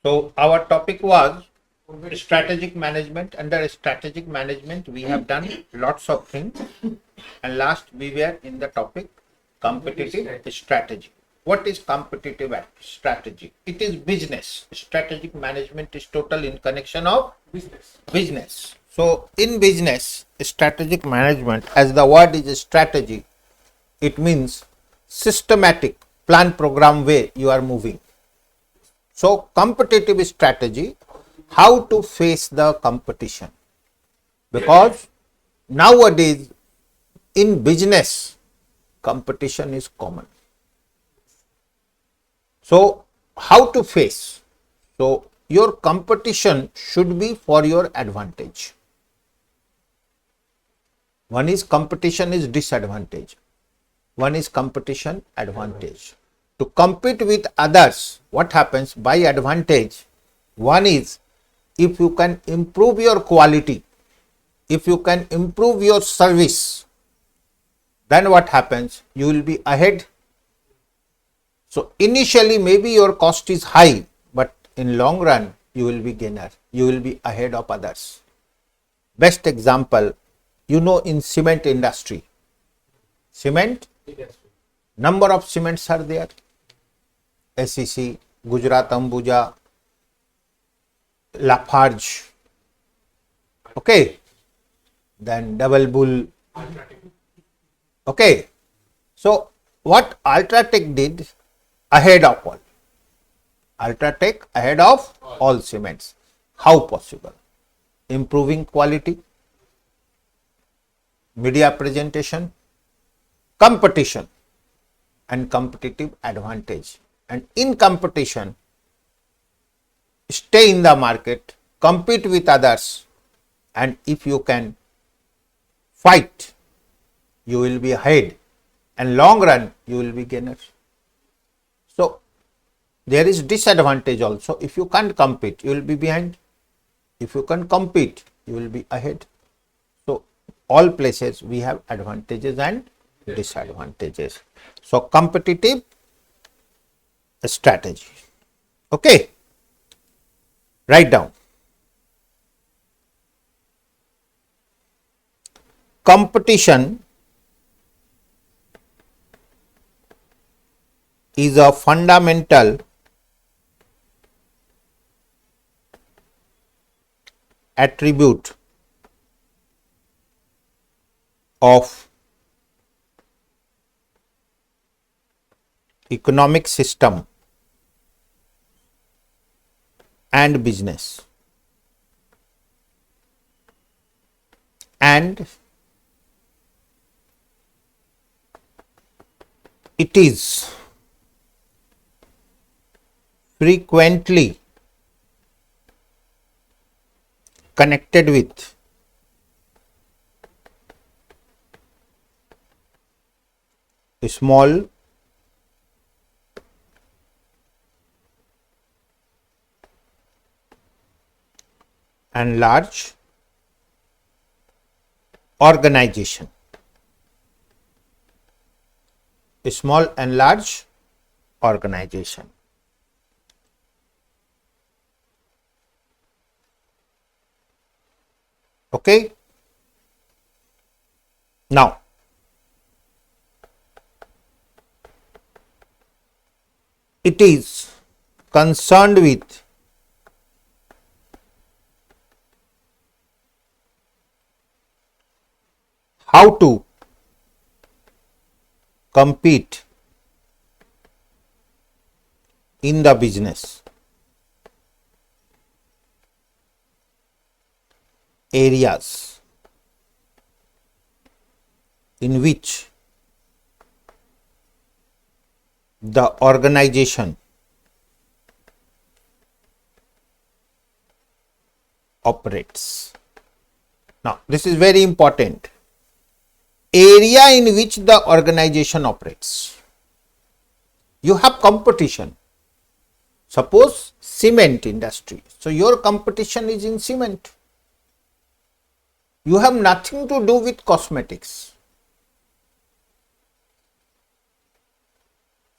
So our topic was strategic management. Under strategic management, we have done lots of things. And last we were in the topic competitive strategy. What is competitive strategy? It is business. Strategic management is total in connection of business. So in business, strategic management, as the word is strategy, it means systematic plan program way you are moving. So competitive strategy, how to face the competition, because nowadays in business competition is common. So how to face? So your competition should be for your advantage. One is competition is disadvantage. One is competition advantage. To compete with others, what happens by advantage? One is if you can improve your quality, if you can improve your service, then what happens? You will be ahead. So initially maybe your cost is high, but in long run you will be gainer. You will be ahead of others. Best example, in cement industry. Cement, number of cements are there. SEC, Gujarat Ambuja, Lafarge, okay, then Double Bull, okay. So what Ultratech did? Ahead of all. Ultratech ahead of all cements. How possible? Improving quality, media presentation, competition and competitive advantage. And in competition, stay in the market, compete with others, and if you can fight, you will be ahead, and long run you will be gainers. So there is disadvantage also. If you can't compete, you will be behind. If you can compete, you will be ahead. So all places we have advantages and disadvantages. So competitive strategy. Okay, write down. Competition is a fundamental attribute of economic system and business, and it is frequently connected with small and large organization. Small and large organization. Okay. Now, it is concerned with how to compete in the business areas in which the organization operates. Now, this is very important. Area in which the organization operates. You have competition. Suppose cement industry. So your competition is in cement. You have nothing to do with cosmetics.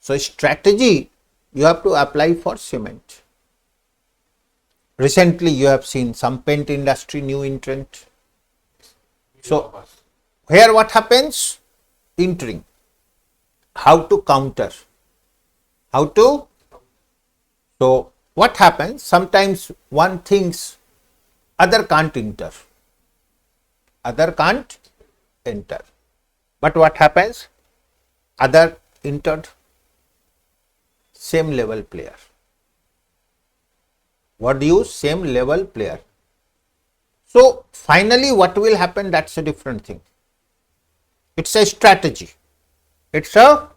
So strategy you have to apply for cement. Recently, you have seen some paint industry new entrant. So here what happens? Entering. How to counter? How to? So what happens? Sometimes one thinks other can't enter. Other can't enter. But what happens? Other entered. Same level player. What do you? Same level player. So finally what will happen? That's a different thing. It's a strategy. It's a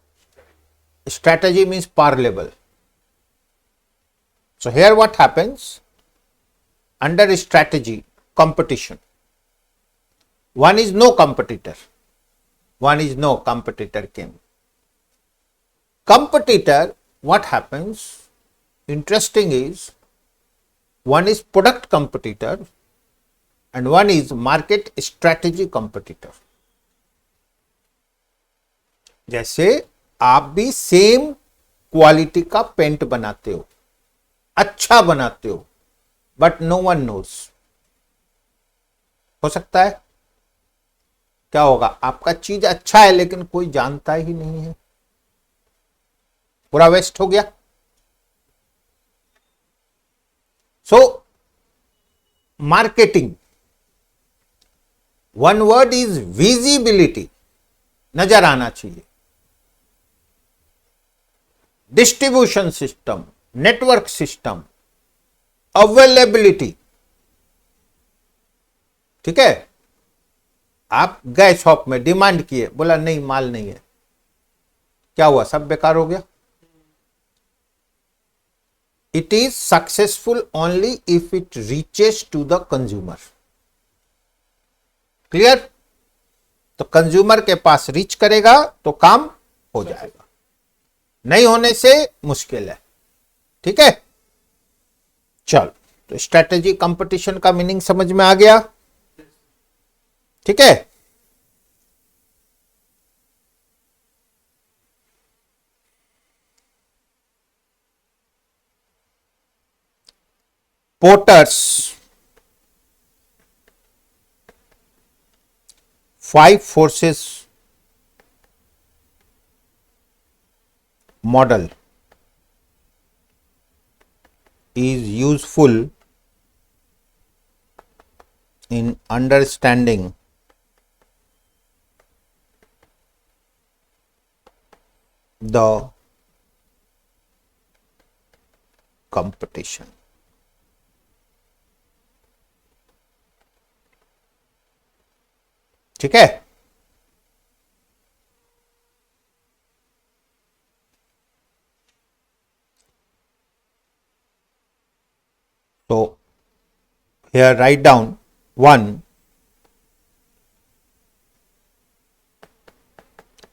strategy means par level. So here what happens? Under strategy, competition. One is no competitor. One is no competitor came. Competitor, what happens? Interesting is, one is product competitor and one is market strategy competitor. जैसे आप भी same quality का paint बनाते हो, अच्छा बनाते हो, but no one knows. हो सकता है क्या होगा? आपका चीज अच्छा है लेकिन कोई जानता ही नहीं है, पूरा वेस्ट हो गया. So marketing, one word is visibility, नजर आना चाहिए. Distribution system, network system, availability. ठीक है, आप गए शॉप में, डिमांड किए, बोला नहीं माल नहीं है, क्या हुआ? सब बेकार हो गया. It is successful only if it reaches to the consumer. Clear? तो कंज्यूमर के पास रीच करेगा तो काम हो जाएगा, नहीं होने से मुश्किल है. ठीक है, चलो. तो स्ट्रेटेजी कंपटीशन का मीनिंग समझ में आ गया. ठीक है, porters 5 forces model is useful in understanding the competition. ठीक है, so here write down 1,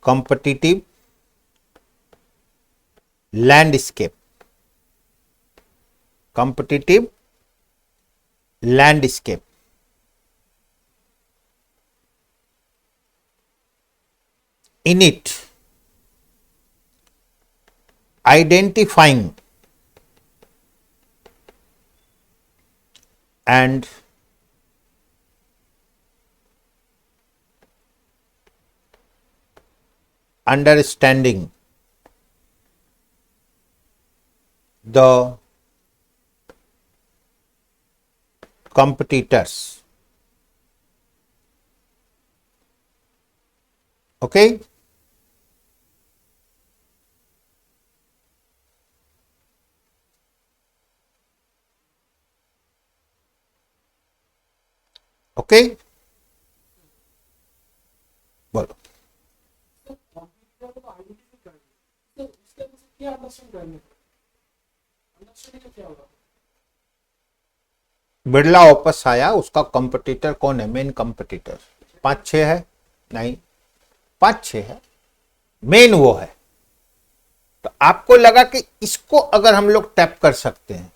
competitive landscape. Competitive landscape. In it, identifying and understanding the competitors. Okay, okay, बोलो. बिरला वापस आया, उसका कंपटीटर कौन है? मेन कंपटीटर 5-6 है? नहीं, 5-6 है, मेन वो है. तो आपको लगा कि इसको अगर हम लोग टैप कर सकते हैं,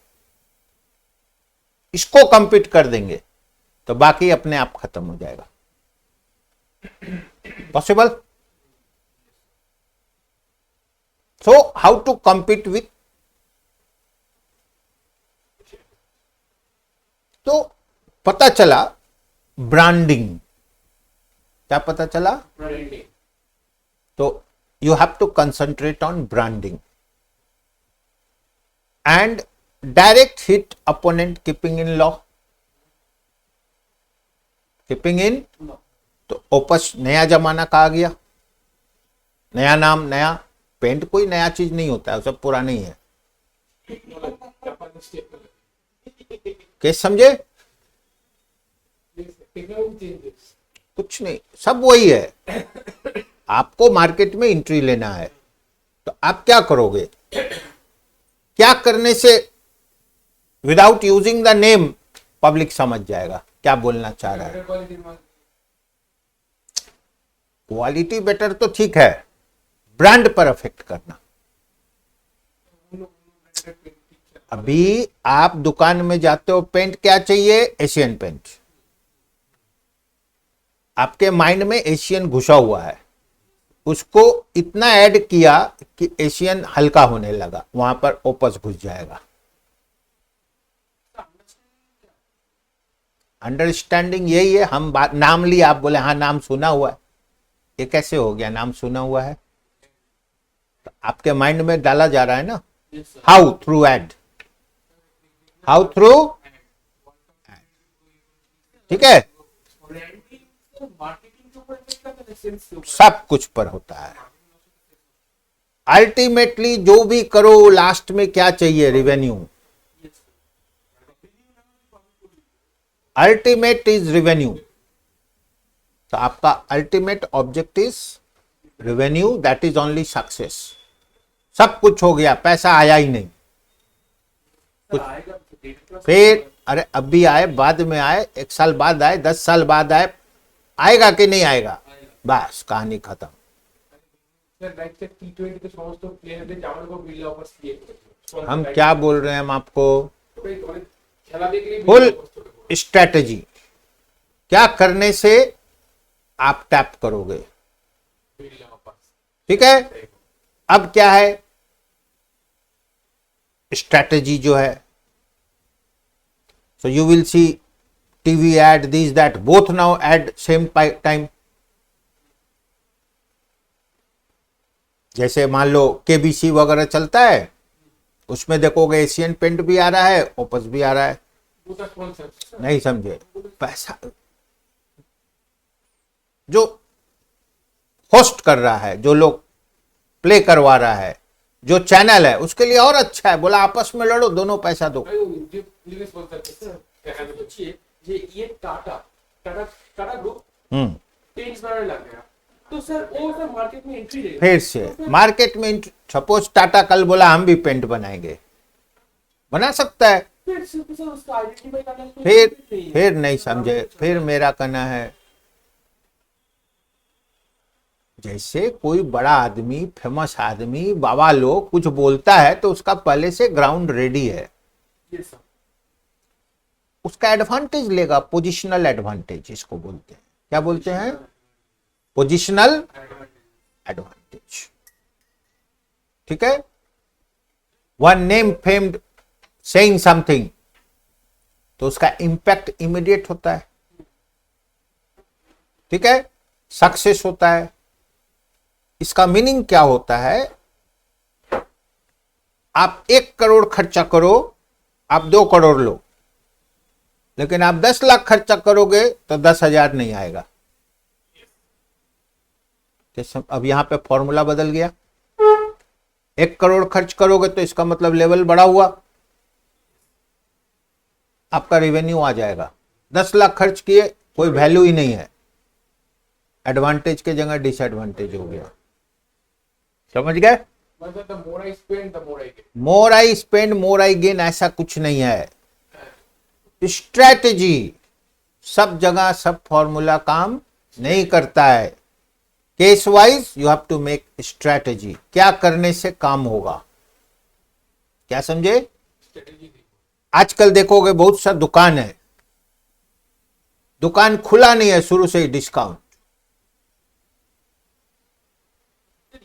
इसको कंपीट कर देंगे, तो बाकी अपने आप खत्म हो जाएगा. Possible? So how to compete with तो पता चला ब्रांडिंग, क्या पता चला? ब्रांडिंग। तो you have to concentrate on branding and direct hit opponent keeping in law, keeping in। तो ओपस नया जमाना का आ गया, नया नाम, नया पेंट, कोई नया चीज नहीं होता है, सब पुराना ही है। कैसे समझे? कुछ नहीं, सब वही है। आपको मार्केट में एंट्री लेना है तो आप क्या करोगे? क्या करने से without using the name public समझ जाएगा क्या बोलना चाह रहा है? क्वालिटी बेटर तो ठीक है, ब्रांड पर अफेक्ट करना। अभी आप दुकान में जाते हो, पेंट क्या चाहिए? Asian paint. आपके माइंड में एशियन घुसा हुआ है, उसको इतना ऐड किया कि एशियन हल्का होने लगा, वहां पर ओपस घुस जाएगा। अंडरस्टैंडिंग यही है। हम बात नाम लिया, आप बोले हाँ नाम सुना हुआ है, ये कैसे हो गया? नाम सुना हुआ है तो आपके माइंड में डाला जा रहा है ना। How? Through ad. How? Through. ठीक है, सब कुछ पर होता है। अल्टीमेटली जो भी करो, लास्ट में क्या चाहिए? रेवेन्यू। Ultimate is revenue. तो आपका ultimate object is revenue, that is only success. सब कुछ हो गया, पैसा आया ही नहीं कुछ। फिर अरे अभी आए, बाद में आए, 1 साल बाद आए, 10 साल बाद आए, आएगा कि नहीं आएगा? बस कहानी खत्म। हम क्या बोल रहे हैं हम आपको? फुल स्ट्रेटेजी, क्या करने से आप टैप करोगे। ठीक है, अब क्या है स्ट्रेटेजी जो है? So you will see TV ad, this that, both now ad same time. जैसे मान लो केबीसी वगैरह चलता है, उसमें देखोगे एशियन पेंट भी आ रहा है, ओपस भी आ रहा है। नहीं समझे? पैसा जो होस्ट कर रहा है, जो लोग प्ले करवा रहा है, जो चैनल है, उसके लिए और अच्छा है। बोला आपस में लड़ो, दोनों पैसा दो। ये टाटा ग्रुप पेंट्स बनाने लग गया, तो सर वो सर मार्केट में एंट्री लेगा। फिर से मार्केट में सपोज टाटा कल बोला हम भी पेंट बनाएंगे, बना सकता है। फिर उसका आइडेंटिफाई करना फिर नहीं समझे? फिर मेरा कहना है, जैसे कोई बड़ा आदमी, फेमस आदमी, बाबा लोग कुछ बोलता है तो उसका पहले से ग्राउंड रेडी है, उसका एडवांटेज लेगा। पोजिशनल एडवांटेज इसको बोलते हैं। क्या बोलते हैं? Positional advantage. ठीक है, one name famed saying something, तो उसका इंपैक्ट इमीडिएट होता है। ठीक है, सक्सेस होता है। इसका मीनिंग क्या होता है? आप 1 करोड़ खर्चा करो, आप 2 करोड़ लो, लेकिन आप 10 लाख खर्चा करोगे तो 10,000 नहीं आएगा। अब यहां पे फॉर्मूला बदल गया। 1 करोड़ खर्च करोगे तो इसका मतलब लेवल बढ़ा हुआ, आपका रेवेन्यू आ जाएगा। 10 लाख खर्च किए, कोई वैल्यू ही नहीं है, एडवांटेज के जगह डिसएडवांटेज हो गया। समझ गए? मोर I spend more I gain, ऐसा कुछ नहीं है। स्ट्रेटेजी सब जगह, सब फॉर्मूला काम नहीं करता है। Case wise you have to make strategy, क्या करने से काम होगा। क्या समझे? आजकल देखोगे बहुत सा दुकान है, दुकान खुला नहीं है, शुरू से ही डिस्काउंट।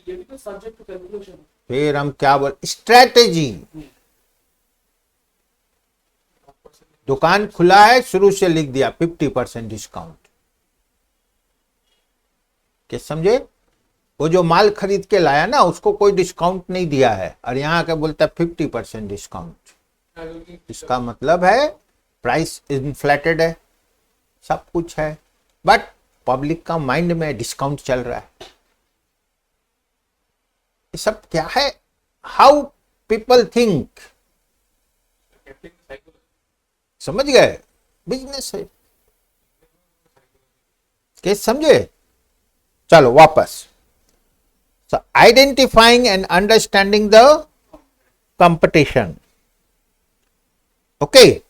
ये भी तो सब्जेक्ट टू कैलकुलेशन। फिर हम क्या बोल? स्ट्रेटेजी। दुकान खुला है, शुरू से लिख दिया 50% डिस्काउंट। क्या समझे? वो जो माल खरीद के लाया ना, उसको कोई डिस्काउंट नहीं दिया है, और यहाँ आके बोलता है 50% डिस्काउंट। इसका मतलब है प्राइस इन्फ्लेटेड है, सब कुछ है, बट पब्लिक का माइंड में डिस्काउंट चल रहा है। ये सब क्या है? How people think. समझ गए? बिजनेस है। केस समझे? चलो वापस। So identifying and understanding the competition. Okay.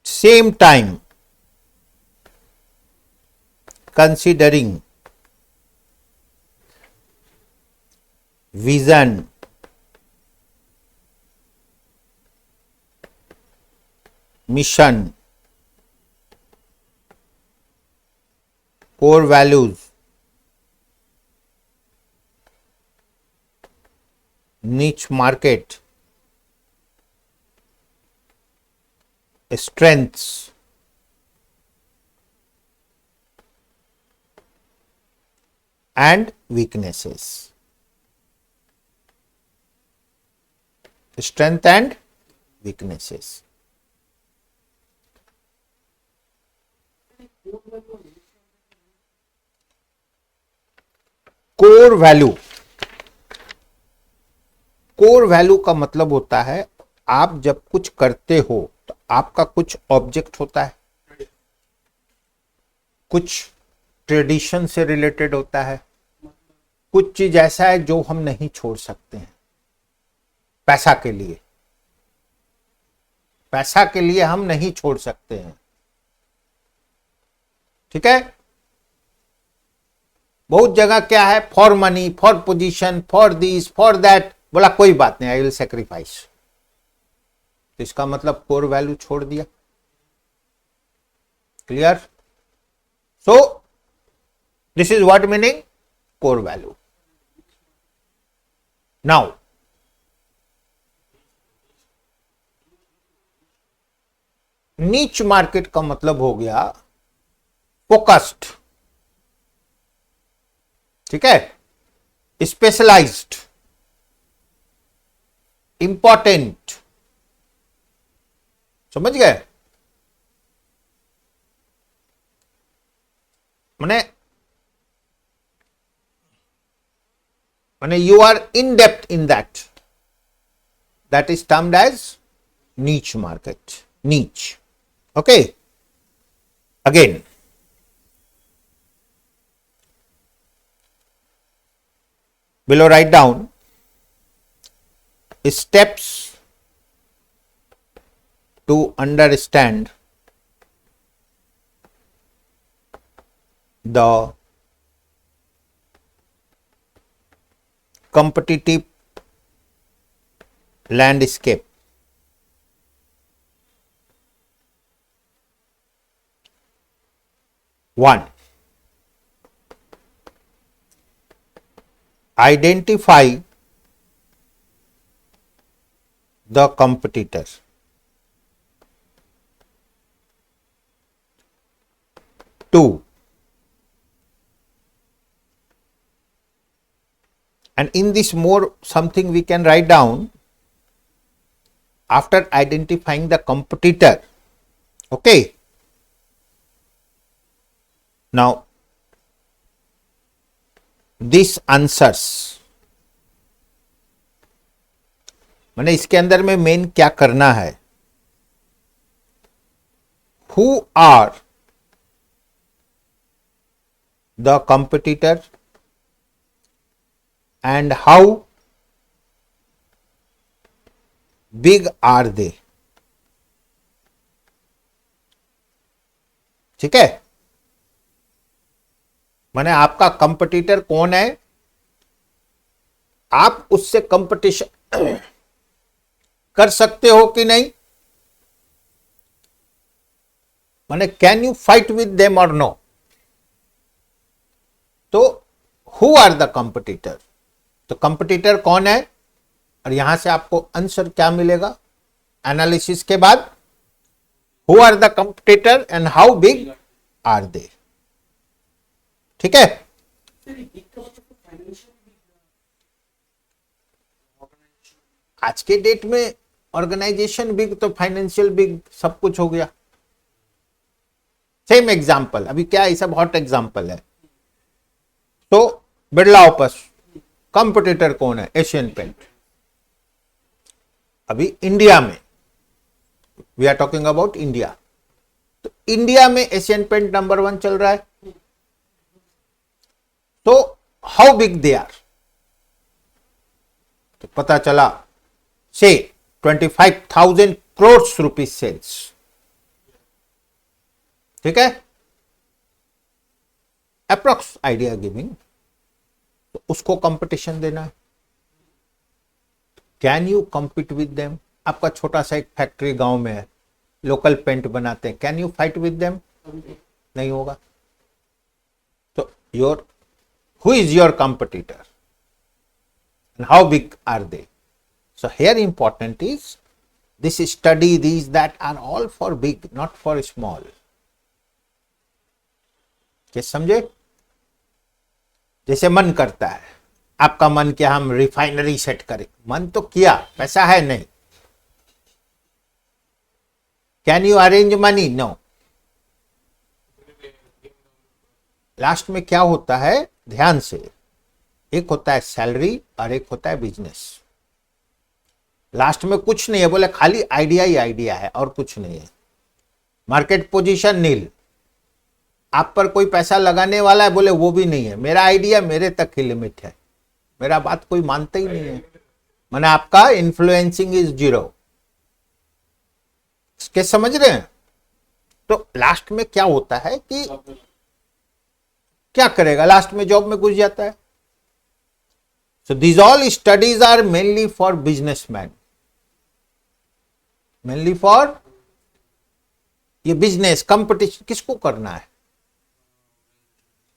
Same time, considering vision, mission, core values, niche market, strengths, and weaknesses. Strength and weaknesses. Core value. Core value का मतलब होता है, आप जब कुछ करते हो तो आपका कुछ ऑब्जेक्ट होता है, कुछ ट्रेडिशन से रिलेटेड होता है, कुछ चीज ऐसा है जो हम नहीं छोड़ सकते हैं पैसा के लिए। पैसा के लिए हम नहीं छोड़ सकते हैं, ठीक है? बहुत जगह क्या है, for money, for position, for this, for that, बोला कोई बात नहीं, आई विल सेक्रीफाइस। तो इसका मतलब कोर वैल्यू छोड़ दिया। Clear? So this is what meaning core value. Now नीच मार्केट का मतलब हो गया फोकस्ड, ठीक है, स्पेशलाइज्ड, इंपॉर्टेंट। समझ गए? माने you are in depth in that is termed as niche market, niche. Okay, again below write down steps to understand the competitive landscape. One, identify the competitor. Two, and in this more something we can write down after identifying the competitor. Okay, now this answers, मैंने इसके अंदर में main क्या करना है, who are the competitor and how big are they. ठीक है, माने आपका कंपटीटर कौन है, आप उससे कंपटीशन कर सकते हो कि नहीं, माने can you fight with them और नो। तो हु आर द कंपटीटर, तो कंपटीटर कौन है, और यहां से आपको आंसर क्या मिलेगा एनालिसिस के बाद, who are the competitor and how big are they. ठीक है, सर ये big का मतलब फाइनेंशियल आज के डेट में ऑर्गेनाइजेशन बिग तो फाइनेंशियल बिग सब कुछ हो गया। सेम एग्जांपल, अभी क्या है, सब हॉट एग्जांपल है। तो बिरला ऑपस कंपटीटर कौन है, एशियन पेंट। अभी इंडिया में, we are talking about India, तो इंडिया में एशियन पेंट नंबर 1 चल रहा है। तो हाउ बिग दे आर, तो पता चला से 25,000 करोड़ रुपीज सेल्स। ठीक है, अप्रोक्स आइडिया गिविंग, तो उसको कंपटीशन देना है। Can you compete with them, आपका छोटा सा एक फैक्ट्री गांव में है, लोकल पेंट बनाते हैं, can you fight with them, नहीं होगा। तो your who is your competitor and how big are they? So here important is this study, these that are all for big, not for small. क्या समझे? जैसे मन करता है, आपका मन क्या हम रिफाइनरी सेट करें, मन तो किया, पैसा है नहीं। Can you arrange money, no. Last में क्या होता है, ध्यान से, एक होता है सैलरी और एक होता है बिजनेस। लास्ट में कुछ नहीं है, बोले खाली आइडिया ही आइडिया है और कुछ नहीं है। मार्केट पोजीशन नील, आप पर कोई पैसा लगाने वाला है, बोले वो भी नहीं है, मेरा आइडिया मेरे तक ही लिमिट है, मेरा बात कोई मानता ही नहीं है, माने आपका इन्फ्लुएंसिंग इज 0। इसके समझ रहे हैं? तो लास्ट में क्या होता है कि क्या करेगा, लास्ट में जॉब में घुस जाता है। So these all studies are mainly for businessmen, mainly for ये बिजनेस कंपटीशन किसको करना है,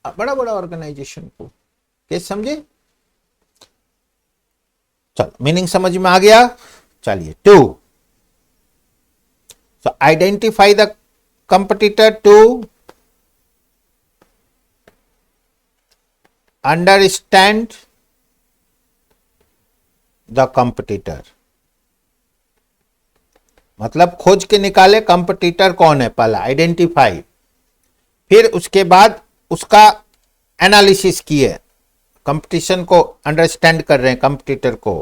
बड़ा बड़ा ऑर्गेनाइजेशन को। कैसे समझे? चल मीनिंग समझ में आ गया। चलिए 2, so identify the competitor to understand the competitor, मतलब खोज के निकाले कंपटीटर कौन है, पहला आइडेंटिफाई, फिर उसके बाद उसका एनालिसिस किए, कंपटीशन को अंडरस्टैंड कर रहे हैं कंपटीटर को।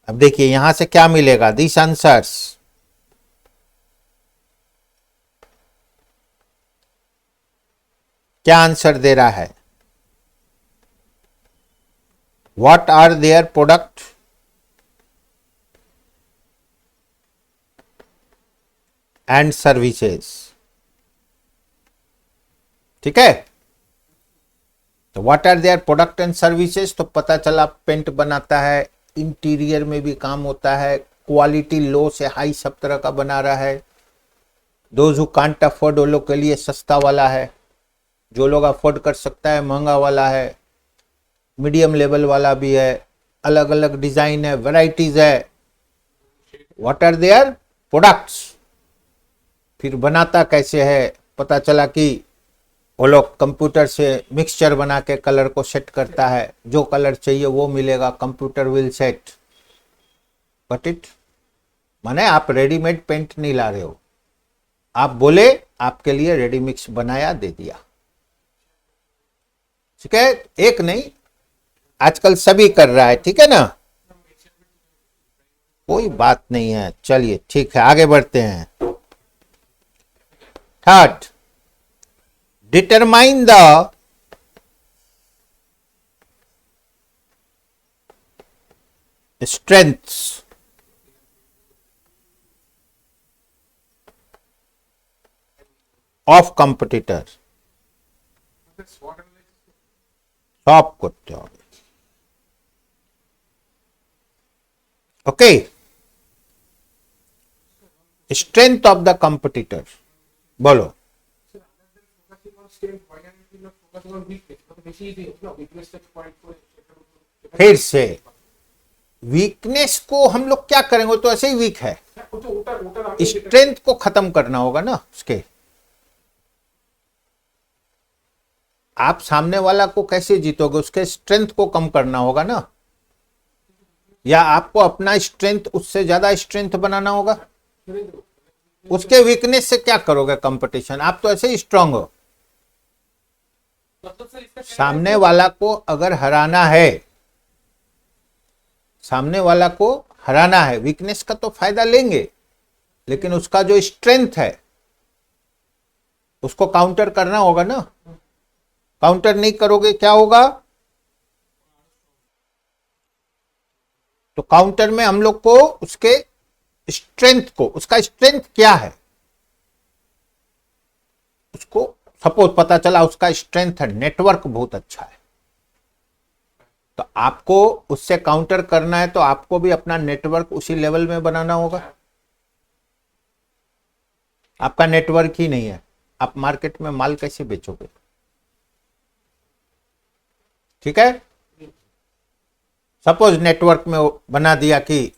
अब देखिए यहां से क्या मिलेगा, दिस आंसर्स, क्या आंसर दे रहा है, what are their product and services। ठीक है, तो what are their product and services, तो पता चला पेंट बनाता है, इंटीरियर में भी काम होता है, क्वालिटी लो से हाई सब तरह का बना रहा है। दोज हु कांट अफोर्ड, वो लोग के लिए सस्ता वाला है, जो लोग अफोर्ड कर सकता है महंगा वाला है, मीडियम लेवल वाला भी है, अलग अलग डिजाइन है, वैरायटीज है। व्हाट आर देयर प्रोडक्ट्स, फिर बनाता कैसे है, पता चला कि वो लोग कंप्यूटर से मिक्सचर बना के कलर को सेट करता है, जो कलर चाहिए वो मिलेगा, computer will set but it. माने आप रेडीमेड पेंट नहीं ला रहे हो, आप बोले आपके लिए रेडी मिक्स बनाया दे दिया। ठीक है, एक नहीं, आजकल सभी कर रहा है, ठीक है ना, कोई बात नहीं है। चलिए ठीक है, आगे बढ़ते हैं। Third, determine the strengths of competitor. सब करते हो, okay. Strength of the competitor बोलो। फोकस ऑन वीकनेस, मतलब बेसी ही ना वीकनेस तक पॉइंट को फिर से वीकनेस को हम लोग क्या करेंगे, वो तो ऐसे ही वीक है, कुछ ऊपर ऊपर आगे स्ट्रेंथ को खत्म करना होगा ना उसके। आप सामने वाला को कैसे जीतोगे, उसके स्ट्रेंथ को कम करना होगा ना, या आपको अपना स्ट्रेंथ उससे ज्यादा स्ट्रेंथ बनाना होगा। उसके वीकनेस से क्या करोगे कंपटीशन, आप तो ऐसे ही स्ट्रांग हो। मतलब सर इसका सामने वाला को अगर हराना है, सामने वाला को हराना है, वीकनेस का तो फायदा लेंगे, लेकिन उसका जो स्ट्रेंथ है उसको काउंटर करना होगा ना। काउंटर नहीं करोगे क्या होगा, तो काउंटर में हम लोग को उसके स्ट्रेंथ को, उसका स्ट्रेंथ क्या है उसको, सपोज पता चला उसका स्ट्रेंथ है नेटवर्क बहुत अच्छा है, तो आपको उससे काउंटर करना है तो आपको भी अपना नेटवर्क उसी लेवल में बनाना होगा। आपका नेटवर्क ही नहीं है, आप मार्केट में माल कैसे बेचोगे। ठीक है, सपोज नेटवर्क में बना दिया कि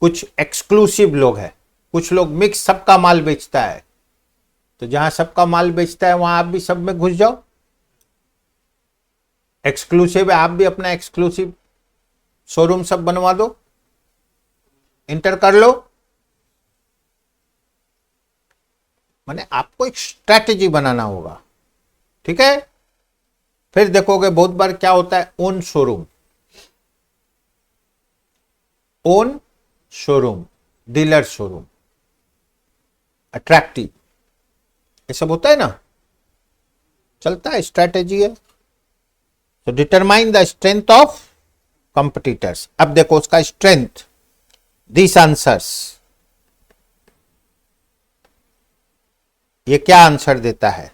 कुछ एक्सक्लूसिव लोग हैं, कुछ लोग मिक्स सबका माल बेचता है, तो जहां सबका माल बेचता है वहां आप भी सब में घुस जाओ। एक्सक्लूसिव है, आप भी अपना एक्सक्लूसिव शोरूम सब बनवा दो, इंटर कर लो। माने आपको एक स्ट्रैटेजी बनाना होगा। ठीक है, फिर देखोगे बहुत बार क्या होता है, own showroom, own showroom, dealer showroom, attractive, ये सब होता है ना, चलता है, स्ट्रैटेजी है। तो determine the strength of competitors. अब देखो उसका स्ट्रेंथ, दिस आंसर्स, ये क्या आंसर देता है,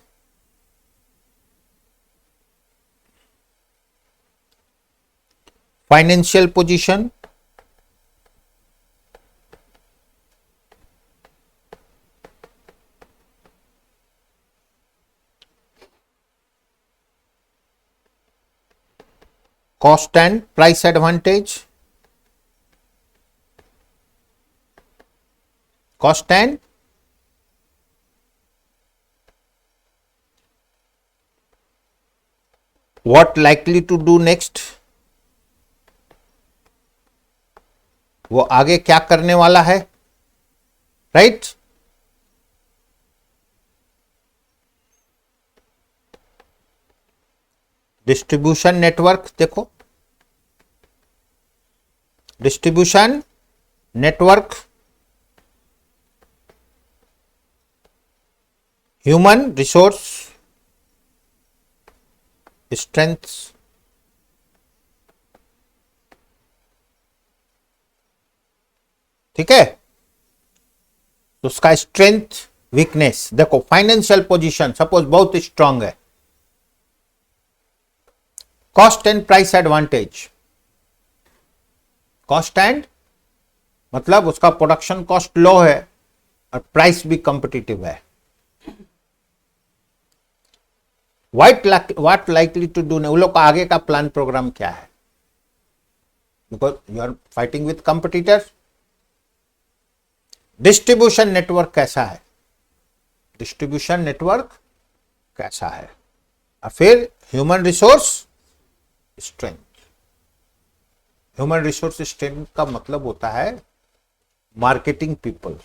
financial position, cost and price advantage, cost and what likely to do next, वो आगे क्या करने वाला है, राइट। डिस्ट्रीब्यूशन नेटवर्क, देखो distribution network, human resource strength, ठीक है। तो उसका स्ट्रेंथ, वीकनेस, देखो फाइनेंशियल पोजीशन सपोज बहुत स्ट्रांग है, cost and price advantage, cost and मतलब उसका प्रोडक्शन कॉस्ट लो है और प्राइस भी कॉम्पिटिटिव है। व्हाट लाइकली टू डू, उन लोग का आगे का प्लान प्रोग्राम क्या है, because you are fighting with competitors. Distribution network कैसा है, डिस्ट्रीब्यूशन नेटवर्क कैसा है, और फिर human resource strength. Human resource strength का मतलब होता है marketing people,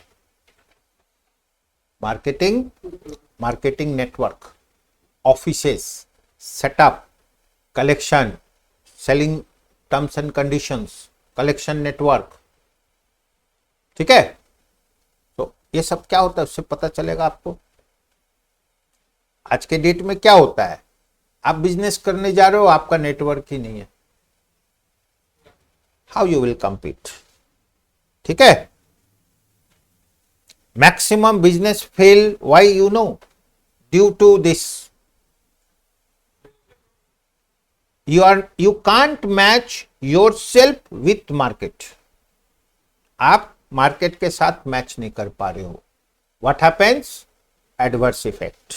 marketing network, offices, setup, collection, selling terms and conditions, collection network. ठीक है, तो ये सब क्या होता है उससे पता चलेगा आपको। आज के डेट में क्या होता है, आप बिजनेस करने जा रहे हो, आपका नेटवर्क ही नहीं है, हाउ यू विल कम्पीट। ठीक है, maximum business fail, why you know, due to this, you can't match yourself with market, आप मार्केट के साथ मैच नहीं कर पा रहे हो, what happens, adverse effect।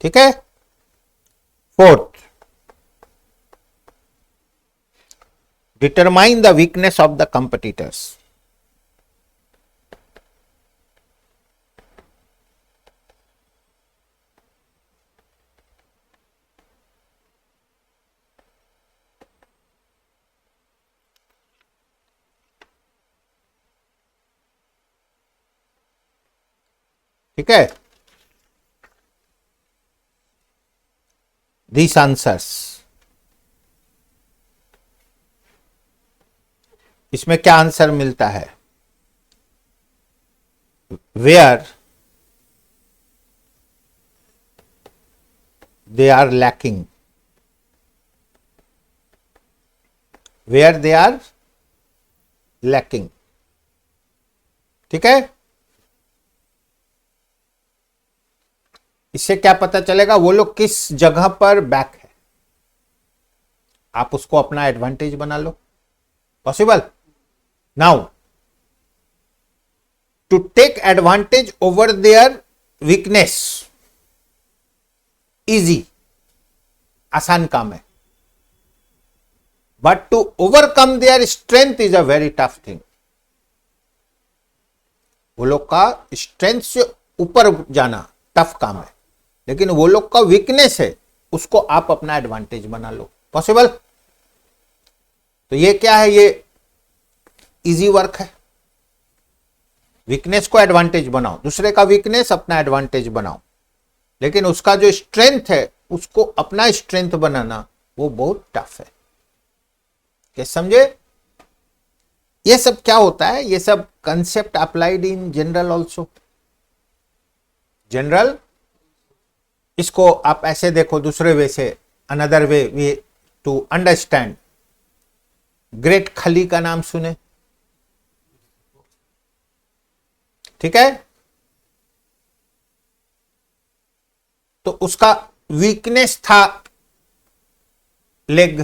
ठीक है, Fourth, determine the weakness of the competitors. ठीक है, these answers, इसमें क्या आंसर मिलता है? Where they are lacking, where they are lacking. ठीक है, इससे क्या पता चलेगा वो लोग किस जगह पर बैक है, आप उसको अपना एडवांटेज बना लो. Possible? Now to take advantage over their weakness, easy, आसान काम है. But to overcome their strength is a very tough thing. वो लोग का स्ट्रेंथ से ऊपर जाना टफ काम है, लेकिन वो लोग का वीकनेस है, उसको आप अपना एडवांटेज बना लो. पॉसिबल? तो ये क्या है? ये इजी वर्क है. वीकनेस को एडवांटेज बनाओ, दूसरे का वीकनेस अपना एडवांटेज बनाओ, लेकिन उसका जो स्ट्रेंथ है उसको अपना स्ट्रेंथ बनाना वो बहुत टफ है. क्या समझे? ये सब क्या होता है? ये सब concept applied in general also. General, इसको आप ऐसे देखो, दूसरे वे से, another way to understand. Great Khali का नाम सुने? ठीक है, तो उसका वीकनेस था लेग.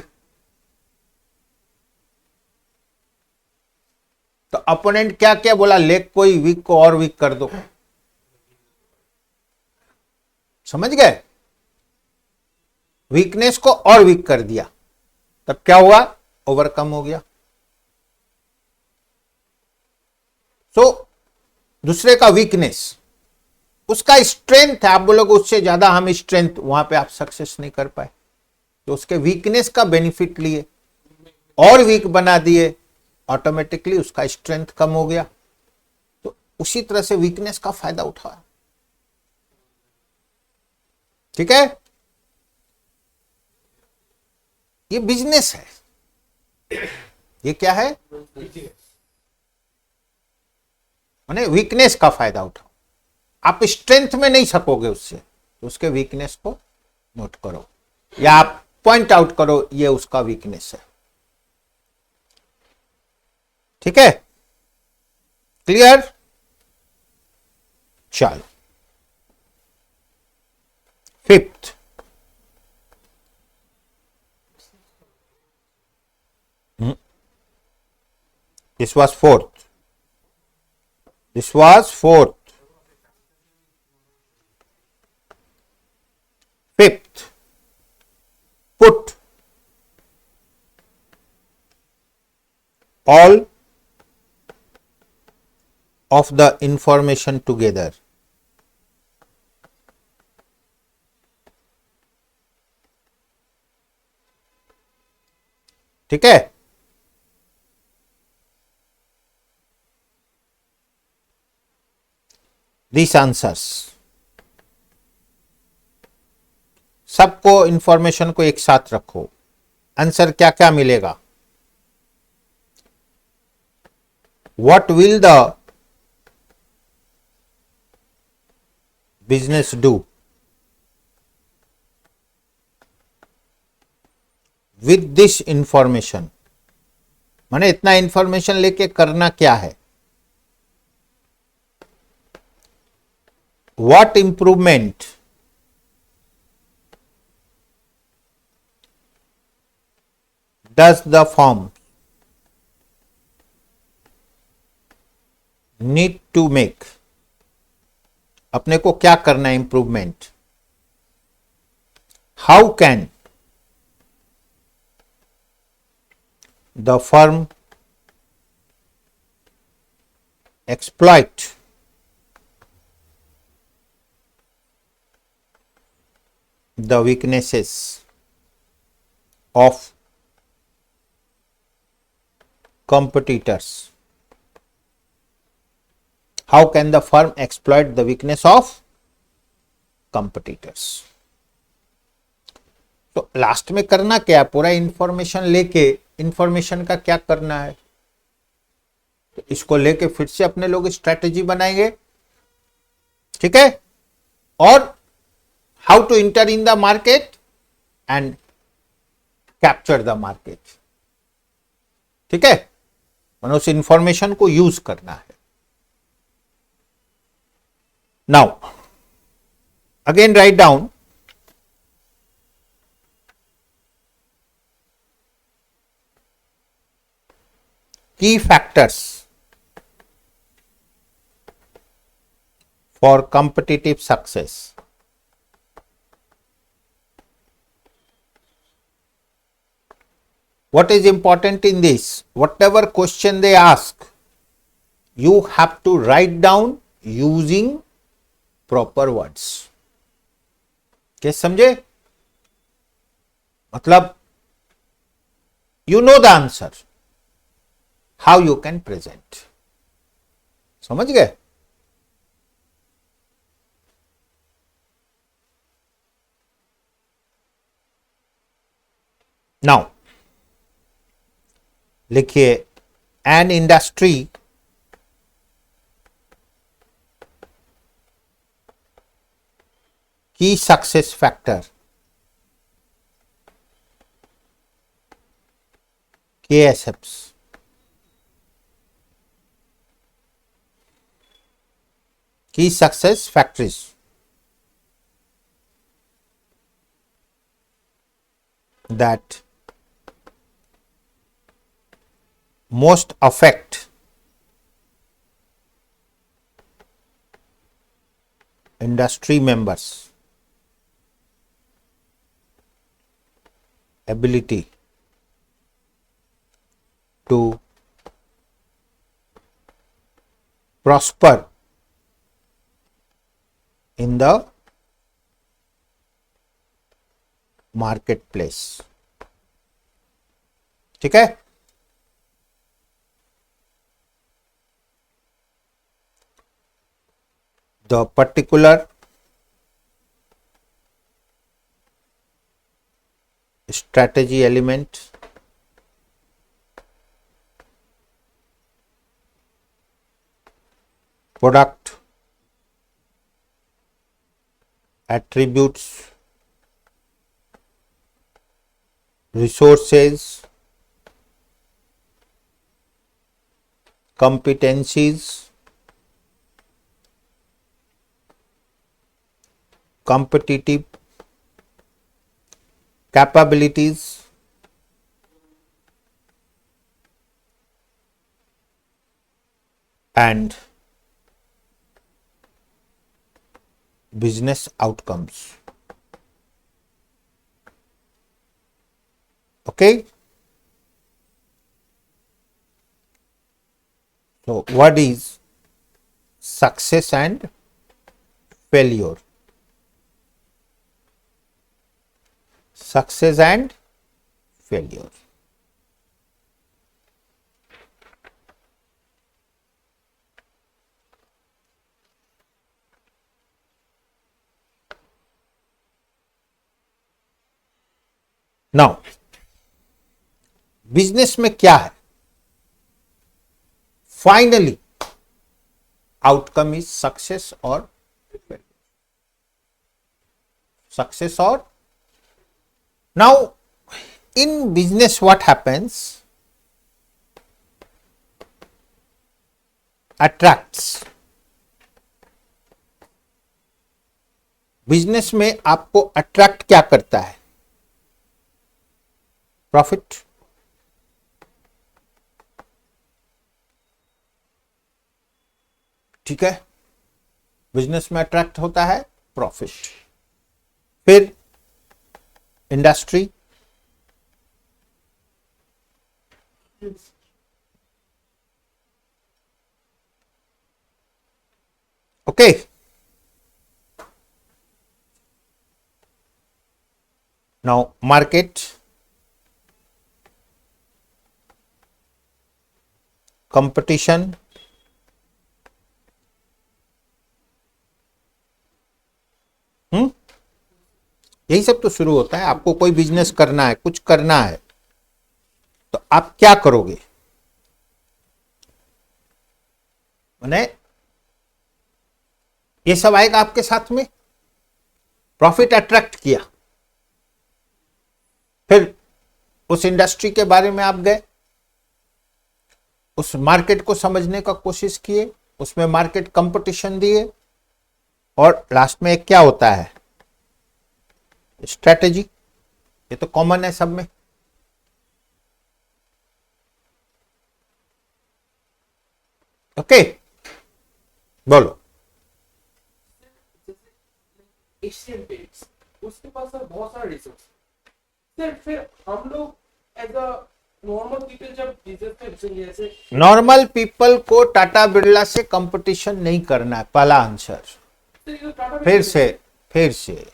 तो अपोनेंट क्या क्या बोला? लेग को ही वीक को और वीक कर दो. समझ गए? वीकनेस को और वीक कर दिया, तब क्या हुआ? ओवरकम हो गया. सो दूसरे का वीकनेस, उसका स्ट्रेंथ है, आप बोलोगे उससे ज्यादा हम स्ट्रेंथ, वहां पे आप सक्सेस नहीं कर पाए. तो उसके वीकनेस का बेनिफिट लिए और वीक बना दिए, ऑटोमेटिकली उसका स्ट्रेंथ कम हो गया. तो उसी तरह से वीकनेस का फायदा उठाया. ठीक है, ये बिजनेस है. ये क्या है? माने वीकनेस का फायदा उठाओ. आप स्ट्रेंथ में नहीं सकोगे उससे, तो उसके वीकनेस को नोट करो या आप पॉइंट आउट करो, ये उसका वीकनेस है. ठीक है, क्लियर? चलो, fifth, this was fourth. This was fourth. Fifth, put all of the information together. ठीक है, these answers, सबको इंफॉर्मेशन को एक साथ रखो. आंसर क्या क्या मिलेगा? What will the business do with this information? माने इतना इंफॉर्मेशन लेके करना क्या है? What improvement does the firm need to make? अपने को क्या करना है? Improvement. How can the firm exploit the weaknesses of competitors? How can the firm exploit the weakness of competitors? तो लास्ट में करना क्या, पूरा इंफॉर्मेशन लेके इंफॉर्मेशन का क्या करना है, तो इसको लेके फिर से अपने लोग स्ट्रेटेजी बनाएंगे, ठीक है, और how to enter in the market and capture the market, ठीक है, मतलब उस इंफॉर्मेशन को यूज करना है. Now again write down key factors for competitive success. What is important in this? Whatever question they ask, you have to write down using proper words. क्या समझे? मतलब you know the answer. How you can present. समझ गए? Now लिखिए an industry key success factor, KSFs. Key success factors that most affect industry members' ability to prosper in the marketplace. ठीक है, the particular strategy element product attributes resources competencies competitive capabilities and business outcomes. Okay, so what is success and failure? Success and failure. Now business में क्या है, finally outcome is success और success और now in business what happens, attracts. Business में आपको attract क्या करता है, प्रॉफिट. ठीक है, बिजनेस में अट्रैक्ट होता है प्रॉफिट. फिर industry. Okay. Now market, competition, यही सब तो शुरू होता है। आपको कोई बिजनेस करना है, कुछ करना है, तो आप क्या करोगे? माने ये सब आएगा आपके साथ में। प्रॉफिट अट्रैक्ट किया, फिर उस इंडस्ट्री के बारे में आप गए, उस मार्केट को समझने का कोशिश किए, उसमें मार्केट कंपटीशन दिए, और लास्ट में क्या होता है? स्ट्रेटेजी। ये तो कॉमन है सब में। ओके, बोलो। एशियन पेंट्स, उसके पास सर बहुत सारा रिसोर्स सर, फिर हम लोग एज अ नॉर्मल पीपल जब बिजनेस में जैसे नॉर्मल पीपल को टाटा बिरला से कंपटीशन नहीं करना है, पहला आंसर। फिर से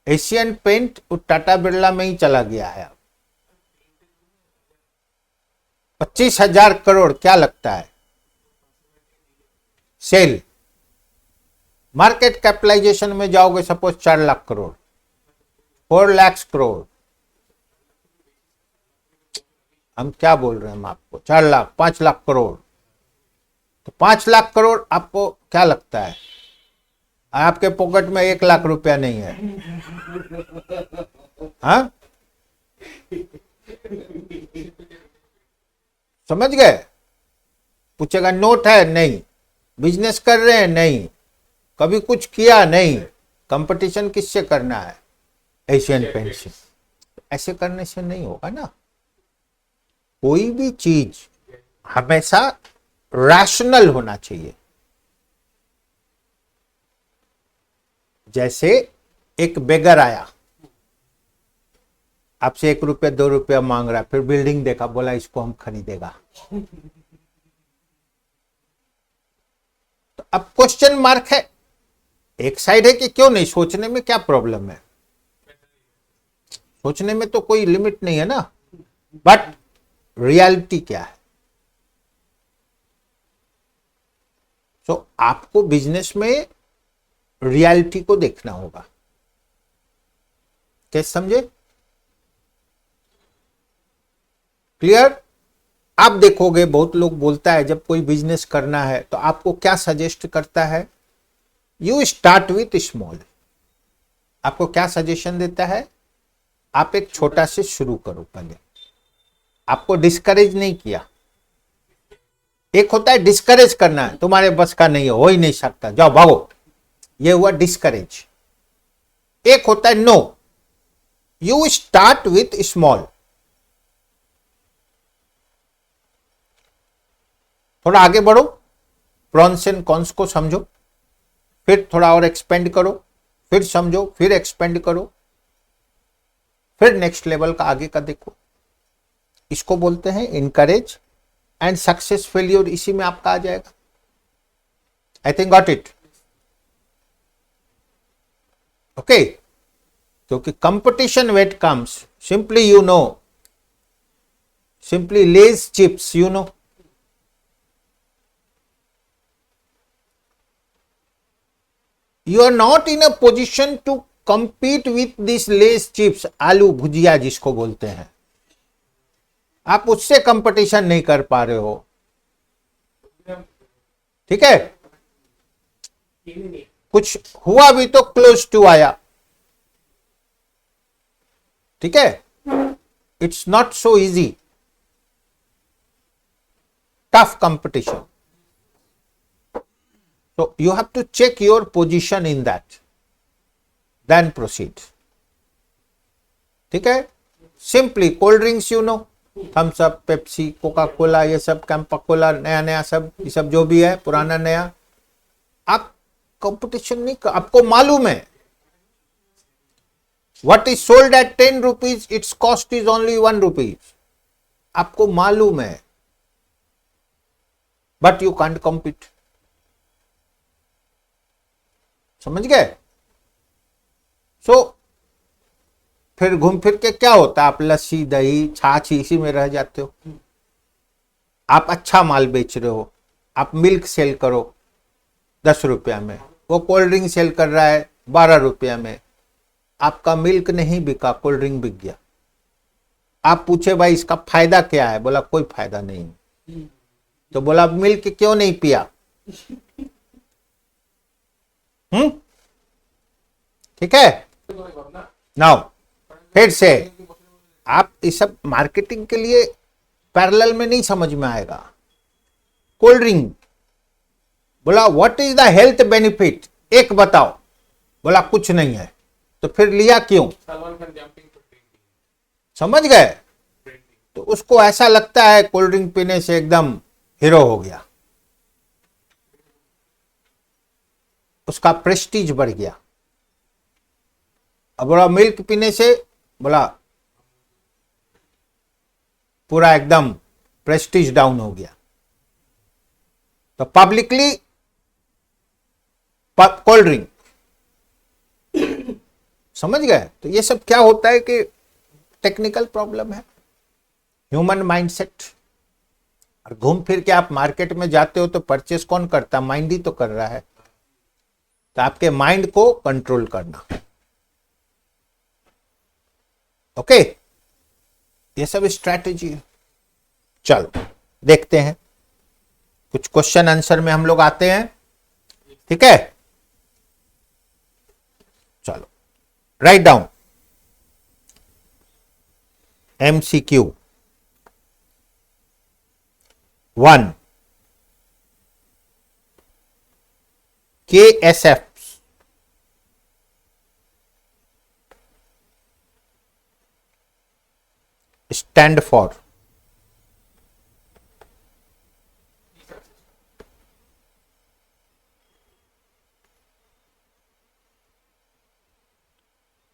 एशियन पेंट टाटा बिरला में ही चला गया है। 25,000 करोड़ क्या लगता है सेल? मार्केट कैपिटलाइजेशन में जाओगे सपोज 4 लाख करोड़, 4 लाख करोड़। हम क्या बोल रहे हैं हम आपको? 4 लाख, 5 लाख करोड़। तो 5 लाख करोड़ आपको क्या लगता है? आपके पॉकेट में 1 लाख रुपया नहीं है? हाँ, समझ गए? पूछेगा नोट है? नहीं। बिजनेस कर रहे हैं? नहीं। कभी कुछ किया? नहीं। कंपटीशन किससे करना है? एशियन पेंट से। ऐसे करने से नहीं होगा ना। कोई भी चीज हमेशा रैशनल होना चाहिए। जैसे एक बेगर आया, आपसे 1 रुपया 2 रुपया मांग रहा है, फिर बिल्डिंग देखा, बोला इसको हम खरीदेगा। तो अब क्वेश्चन मार्क है। एक साइड है कि क्यों नहीं, सोचने में क्या प्रॉब्लम है? सोचने में तो कोई लिमिट नहीं है ना। बट रियलिटी क्या है? तो आपको बिजनेस में रियलिटी को देखना होगा। कैसे समझे? क्लियर? आप देखोगे बहुत लोग बोलता है जब कोई बिजनेस करना है तो आपको क्या सजेस्ट करता है? You start with small. आपको क्या सजेशन देता है? आप एक छोटा से शुरू करो पहले। आपको डिस्करेज नहीं किया। एक होता है डिस्करेज करना, तुम्हारे बस का नहीं है, हो ही नहीं सकता, जाओ भागो, ये हुआ डिस्करेज। एक होता है no, you start with small. थोड़ा आगे बढ़ो, प्रॉन्स एंड कॉन्स को समझो, फिर थोड़ा और एक्सपेंड करो, फिर समझो, फिर एक्सपेंड करो, फिर नेक्स्ट लेवल का आगे का देखो। इसको बोलते हैं इनकरेज। एंड सक्सेस फेल्योर इसी में आपका आ जाएगा। I think got it. Okay, क्योंकि competition wait comes, simply you know, simply Lays chips you know. You are not in a position to compete with this Lay's chips, आलू भुजिया जिसको बोलते हैं। आप उससे कंपटीशन नहीं कर पा रहे हो। ठीक है? कुछ हुआ भी तो क्लोज टू आया। ठीक है? It's not so easy. Tough competition. So you have to check your position in that, then proceed. ठीक है? Simply cold drinks you know, Thums Up, Pepsi, Coca Cola, ये सब कैंपा कोला, नया नया सब, ये सब जो भी है पुराना नया, आप कंपटीशन नहीं कर, आपको मालूम है What is sold at 10 rupees, its cost is only 1 rupees. आपको मालूम है, but you can't compete. समझ गए? So, फिर घूम फिर के क्या होता है, आप लस्सी दही छाछ इसी में रह जाते हो. आप अच्छा माल बेच रहे हो, आप मिल्क सेल करो 10 रुपया में, वो कोल्ड ड्रिंक सेल कर रहा है 12 रुपया में, आपका मिल्क नहीं बिका, कोल्ड ड्रिंक बिक गया. आप पूछे भाई इसका फायदा क्या है, बोला कोई फायदा नहीं. तो बोला मिल्क क्यों नहीं पिया? ठीक है. नाउ फिर से आप इस सब मार्केटिंग के लिए पैरेलल में नहीं समझ में आएगा. कोल्ड ड्रिंक, बोला what is the health benefit, एक बताओ, बोला कुछ नहीं है. तो फिर लिया क्यों? समझ गए? तो उसको ऐसा लगता है कोल्ड ड्रिंक पीने से एकदम हीरो हो गया, उसका प्रेस्टीज बढ़ गया. अब बोला मिल्क पीने से, बोला पूरा एकदम प्रेस्टीज डाउन हो गया. तो पब्लिकली कोल्ड ड्रिंक. समझ गए? तो ये सब क्या होता है कि टेक्निकल प्रॉब्लम है, ह्यूमन माइंडसेट. और घूम फिर के आप मार्केट में जाते हो तो परचेस कौन करता? माइंड ही तो कर रहा है. तो आपके माइंड को कंट्रोल करना. ओके, ये सब स्ट्रैटेजी है. चलो देखते हैं, कुछ क्वेश्चन आंसर में हम लोग आते हैं. ठीक है, चलो write down. MCQ 1, KSF stand for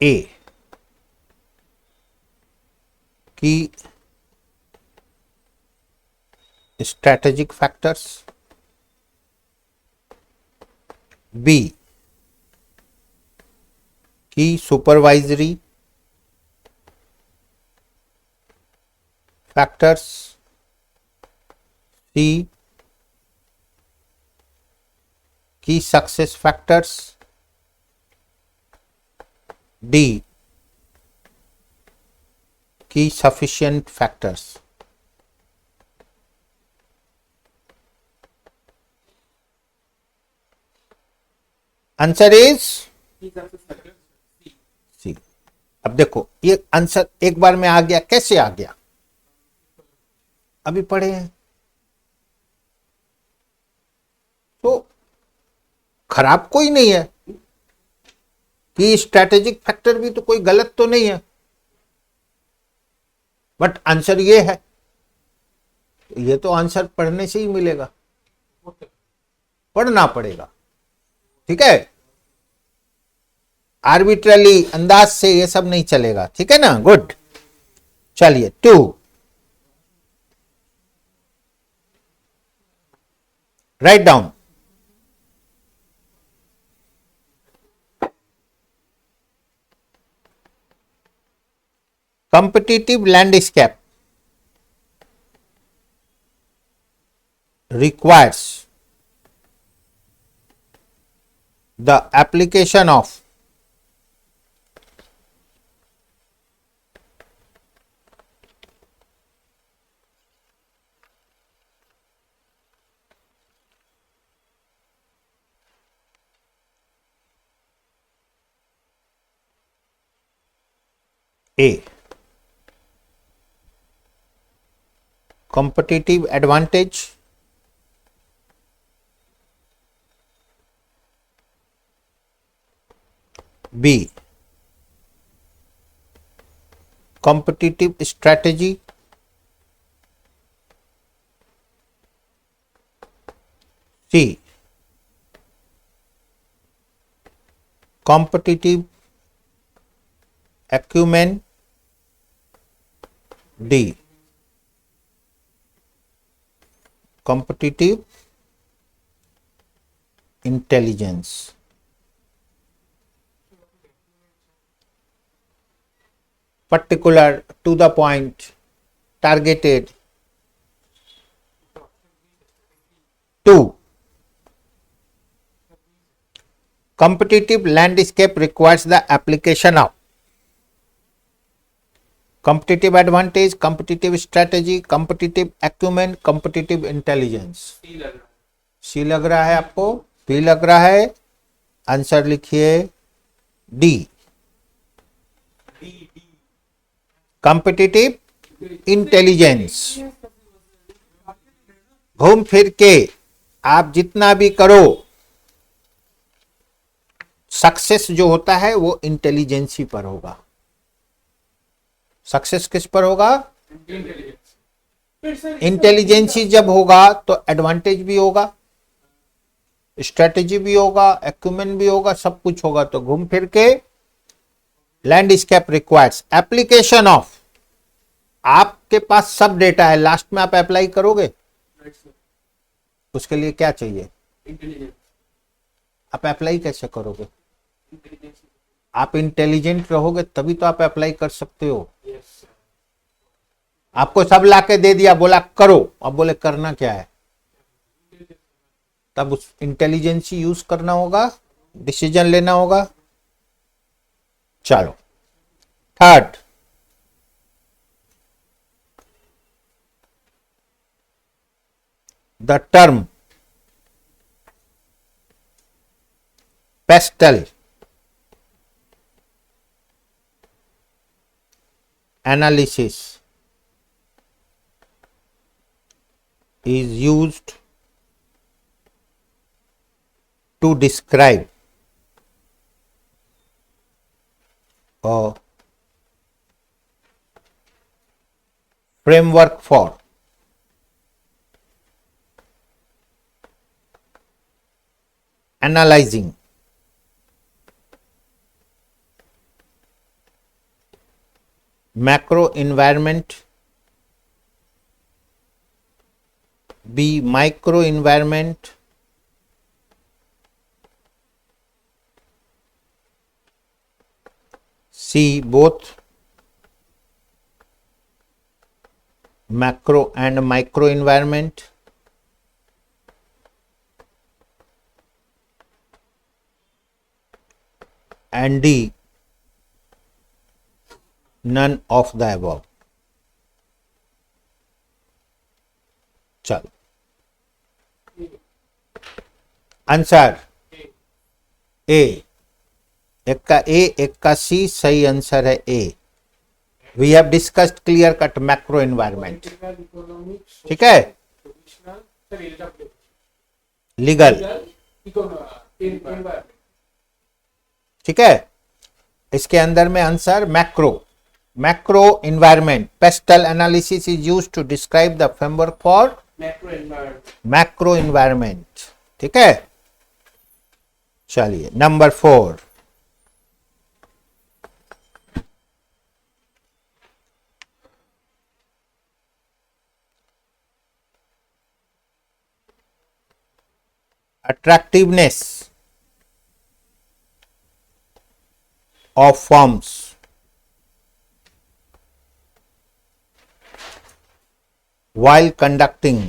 A, key strategic factors. B, key supervisory factors. C, key success factors. D, key sufficient factors. Answer is C. अब देखो ये आंसर एक बार में आ गया, कैसे आ गया? अभी पढ़े हैं. तो खराब कोई नहीं है कि स्ट्रैटेजिक फैक्टर भी तो कोई गलत तो नहीं है, बट आंसर ये है. ये तो आंसर पढ़ने से ही मिलेगा, पढ़ना पड़ेगा. ठीक है, आर्बिट्रली अंदाज से ये सब नहीं चलेगा. ठीक है ना? गुड. चलिए 2, write down. competitive landscape requires the application of A, competitive advantage. B, competitive strategy. C, competitive acumen, D, competitive intelligence. Particular, to the point, targeted. 2. Competitive landscape requires the application of competitive advantage, competitive strategy, competitive acumen, competitive intelligence. सी लग रहा सी लग रहा है आपको? P लग रहा है? Answer लिखिए डी, है डी डी competitive इंटेलिजेंस. घूम फिर के आप जितना भी करो, सक्सेस जो होता है वो इंटेलिजेंसी पर होगा. सक्सेस किस पर होगा? इंटेलिजेंस. फिर सर इंटेलिजेंसी जब होगा तो एडवांटेज भी होगा, स्ट्रेटेजी भी होगा, एक्यूमेन भी होगा, सब कुछ होगा. तो घूम फिर के लैंडस्केप रिक्वायर्स एप्लीकेशन ऑफ. आपके पास सब डेटा है, लास्ट में आप अप्लाई करोगे, राइट सर. उसके लिए क्या चाहिए? इंटेलिजेंस. आप अप्लाई कैसे करोगे? इंटेलिजेंस. आप इंटेलिजेंट रहोगे तभी तो आप अप्लाई कर सकते हो. Yes sir. आपको सब लाके दे दिया, बोला करो, अब बोले करना क्या है, तब उस इंटेलिजेंसी यूज करना होगा, डिसीजन लेना होगा. चलो, third, the term pastel analysis is used to describe a framework for analyzing macro environment, B, micro environment, C, both macro and micro environment, and D, none of the above. चलो, answer A. एक का A, एक का C, सही answer है A. We have discussed clear cut macro environment. Economic ठीक है, traditional sir adapted legal. Environment. ठीक है, इसके अंदर में answer macro environment. PESTLE analysis is used to describe the framework for macro environment. Macro environment. ठीक है, चलिए number 4. Attractiveness of firms while conducting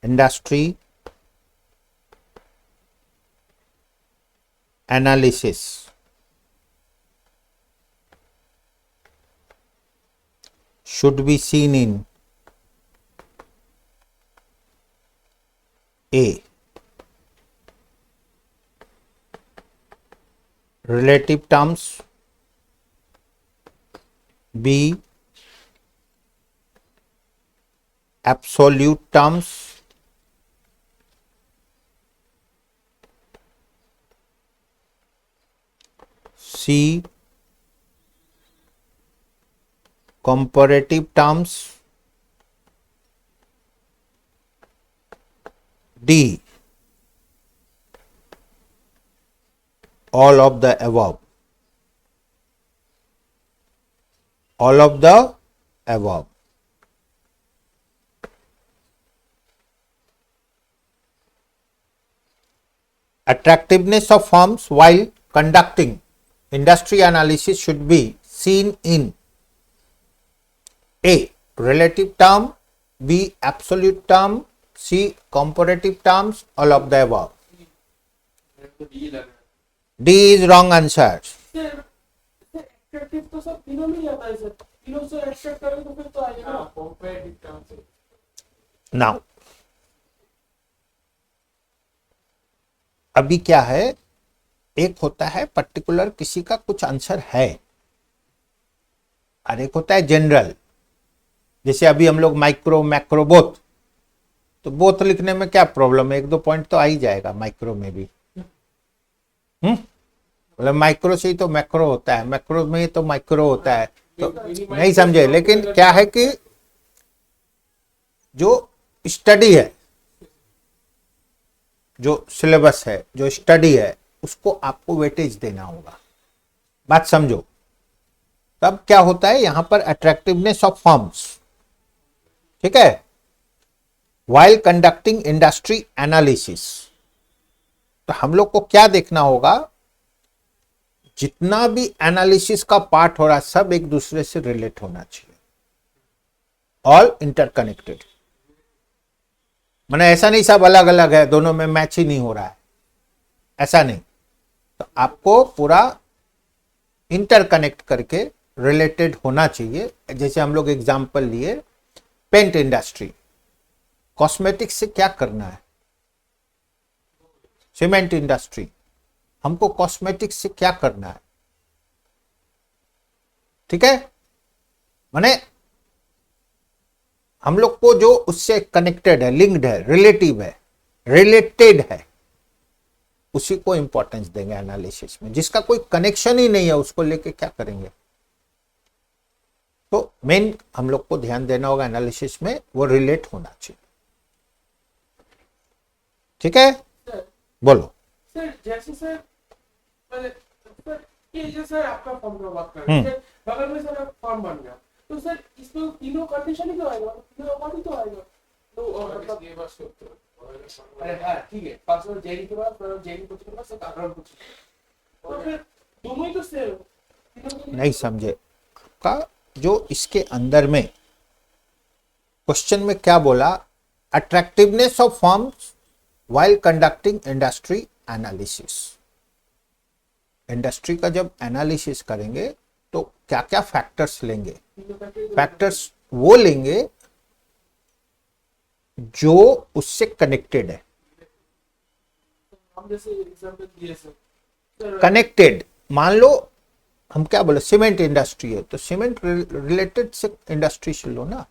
industry analysis should be seen in A, relative terms, B, absolute terms, C, comparative terms, D, all of the above, all of the above. Attractiveness of firms while conducting industry analysis should be seen in A. Relative term, B. Absolute term, C. Comparative terms, all of the above. तो D लग रहा है D is wrong answer. Sir attractive तो सब तीनों में ही आता है सर तीनों से एक्सट्रैक्ट करें तो फिर तो आएगा ना कंपैरेटिव टर्म से Now, अभी क्या है, एक होता है पर्टिकुलर किसी का कुछ आंसर है और एक होता है जनरल। जैसे अभी हम लोग माइक्रो मैक्रो बोथ, तो बोथ लिखने में क्या प्रॉब्लम है, एक दो पॉइंट तो आ ही जाएगा माइक्रो में भी। मतलब माइक्रो से ही तो मैक्रो होता है, मैक्रो में ही तो माइक्रो होता है, तो नहीं समझे। लेकिन क्या है कि जो स्टडी है, जो सिलेबस है, जो स्टडी है, उसको आपको वेटेज देना होगा। बात समझो। तब क्या होता है यहां पर अट्रैक्टिवनेस ऑफ फर्म्स, ठीक है, वाइल कंडक्टिंग इंडस्ट्री एनालिसिस। तो हम लोग को क्या देखना होगा, जितना भी एनालिसिस का पार्ट हो रहा है सब एक दूसरे से रिलेट होना चाहिए, ऑल इंटरकनेक्टेड। माने ऐसा नहीं सब अलग अलग है, दोनों में मैच ही नहीं हो रहा है, ऐसा नहीं। तो आपको पूरा इंटरकनेक्ट करके रिलेटेड होना चाहिए। जैसे हम लोग एग्जांपल लिए पेंट इंडस्ट्री, कॉस्मेटिक्स से क्या करना है, सीमेंट इंडस्ट्री, हमको कॉस्मेटिक्स से क्या करना है, ठीक है। माने हम लोग को जो उससे कनेक्टेड है, लिंक्ड है, रिलेटिव है, रिलेटेड है, उसी को इंपॉर्टेंस देंगे एनालिसिस में। जिसका कोई कनेक्शन ही नहीं है उसको लेके क्या करेंगे। तो मेन हम लोग को ध्यान देना होगा एनालिसिस में, वो रिलेट होना चाहिए, ठीक है। सर बोलो। सर जैसे सर सर ये जो सर आपका फॉर्म का बात कर रहे हैं बगल में सर फॉर्म बन गया तो सर इसमें तीनों कंडीशन ही तो आएगा तीनों अवार्ड ही तो आएगा तो मतलब ये बस अरे हाँ ठीक है पासवर्ड जेरी के बाद जेरी कुछ के बाद सर बैकग्राउंड कुछ तो फिर दोनों ही तो सेम नहीं समझे का जो इसके अंदर में क्वेश्चन में क्या बोला, attractiveness of firms while conducting industry analysis। Industry का जब एनालिसिस करेंगे तो क्या क्या फैक्टर्स लेंगे, फैक्टर्स वो लेंगे जो उससे कनेक्टेड है। हम जैसे एग्जांपल दिए सर कनेक्टेड, मान लो हम क्या बोले सीमेंट इंडस्ट्री है तो सीमेंट रिलेटेड से इंडस्ट्री से लो ना।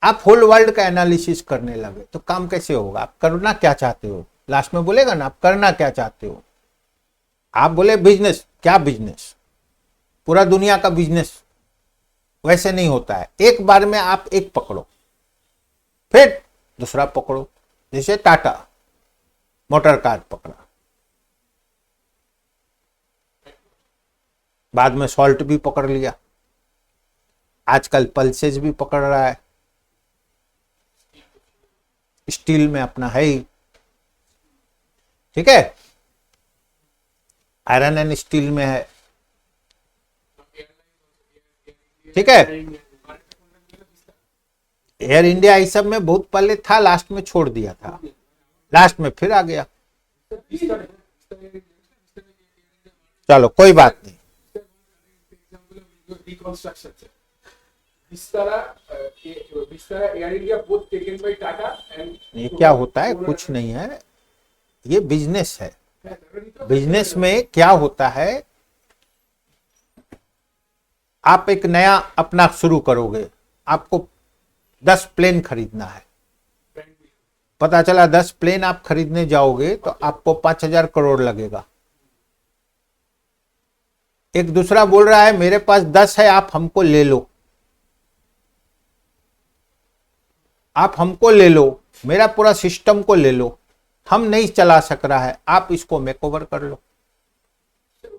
आप होल वर्ल्ड का एनालिसिस करने लगे तो काम कैसे होगा, आप करना क्या चाहते हो, लास्ट में बोलेगा ना आप करना क्या चाहते हो। आप बोले बिजनेस, क्या बिजनेस, पूरा दुनिया का बिजनेस, वैसे नहीं होता है। एक बार में आप एक पकड़ो फिर दूसरा पकड़ो, जैसे टाटा मोटर कार पकड़ा, बाद में सॉल्ट भी पकड़ लिया, आजकल पल्सेस भी पकड़ रहा है, स्टील में अपना है ही, ठीक है, आयरन एंड स्टील में है, ठीक है। एयर इंडिया इस सब में बहुत पहले था, लास्ट में छोड़ दिया था, लास्ट में फिर आ गया। चलो कोई बात नहीं। ये क्या होता है, कुछ नहीं है, ये बिजनेस है। बिजनेस में क्या होता है, आप एक नया अपना शुरू करोगे, आपको 10 प्लेन खरीदना है, पता चला 10 प्लेन आप खरीदने जाओगे तो आपको 5,000 करोड़ लगेगा। एक दूसरा बोल रहा है मेरे पास 10 है, आप हमको ले लो, आप हमको ले लो, मेरा पूरा सिस्टम को ले लो, हम नहीं चला सक रहा है, आप इसको मेकओवर कर लो।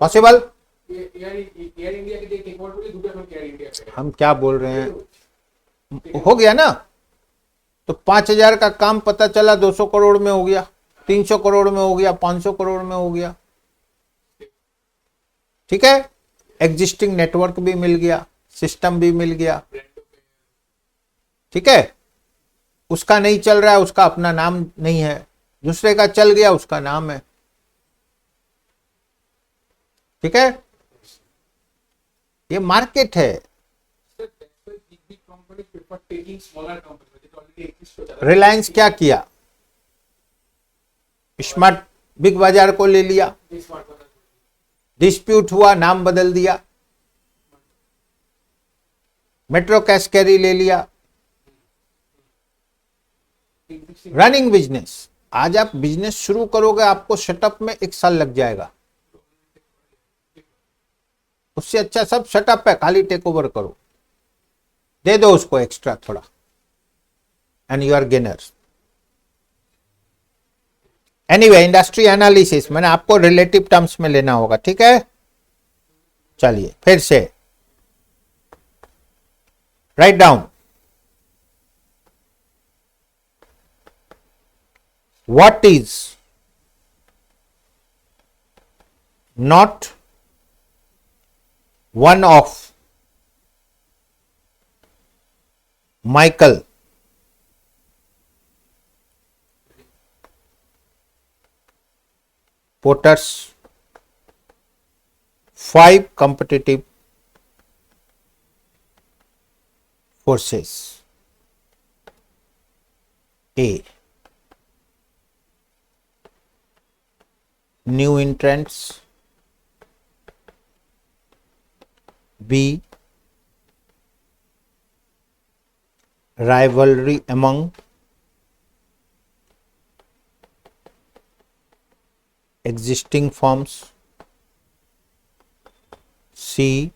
पॉसिबल? एयर इंडिया के टेक ओवर बोले दुबई में एयर इंडिया पे हम क्या बोल रहे हैं, हो गया ना? तो 5,000 का काम पता चला 200 करोड़ में हो गया, 300 करोड़ में हो गया, 500 करोड़ में हो गया। ठीक है, एग्जिस्टिंग नेटवर्क भी मिल गया, सिस्टम भी मिल गया। ठीक है, उसका नहीं चल रहा है, उसका अपना नाम नहीं है, दूसरे का चल गया, उसका नाम है। ठीक है, ये मार्केट है। रिलायंस क्या किया? स्मार्ट बिग बाजार को ले लिया, डिस्प्यूट हुआ, नाम बदल दिया, मेट्रो कैश कैरी ले लिया, रनिंग बिजनेस। आज आप बिजनेस शुरू करोगे, आपको सेटअप में 1 साल लग जाएगा। उससे अच्छा सब सेटअप है, खाली टेक ओवर करो, दे दो उसको एक्स्ट्रा थोड़ा, and you are gainer. Anyway, industry analysis मैंने आपको रिलेटिव टर्म्स में लेना होगा। ठीक है, चलिए फिर से write down. What is not one of Michael Porter's 5 competitive forces. A. New entrants. B. Rivalry among existing firms. C.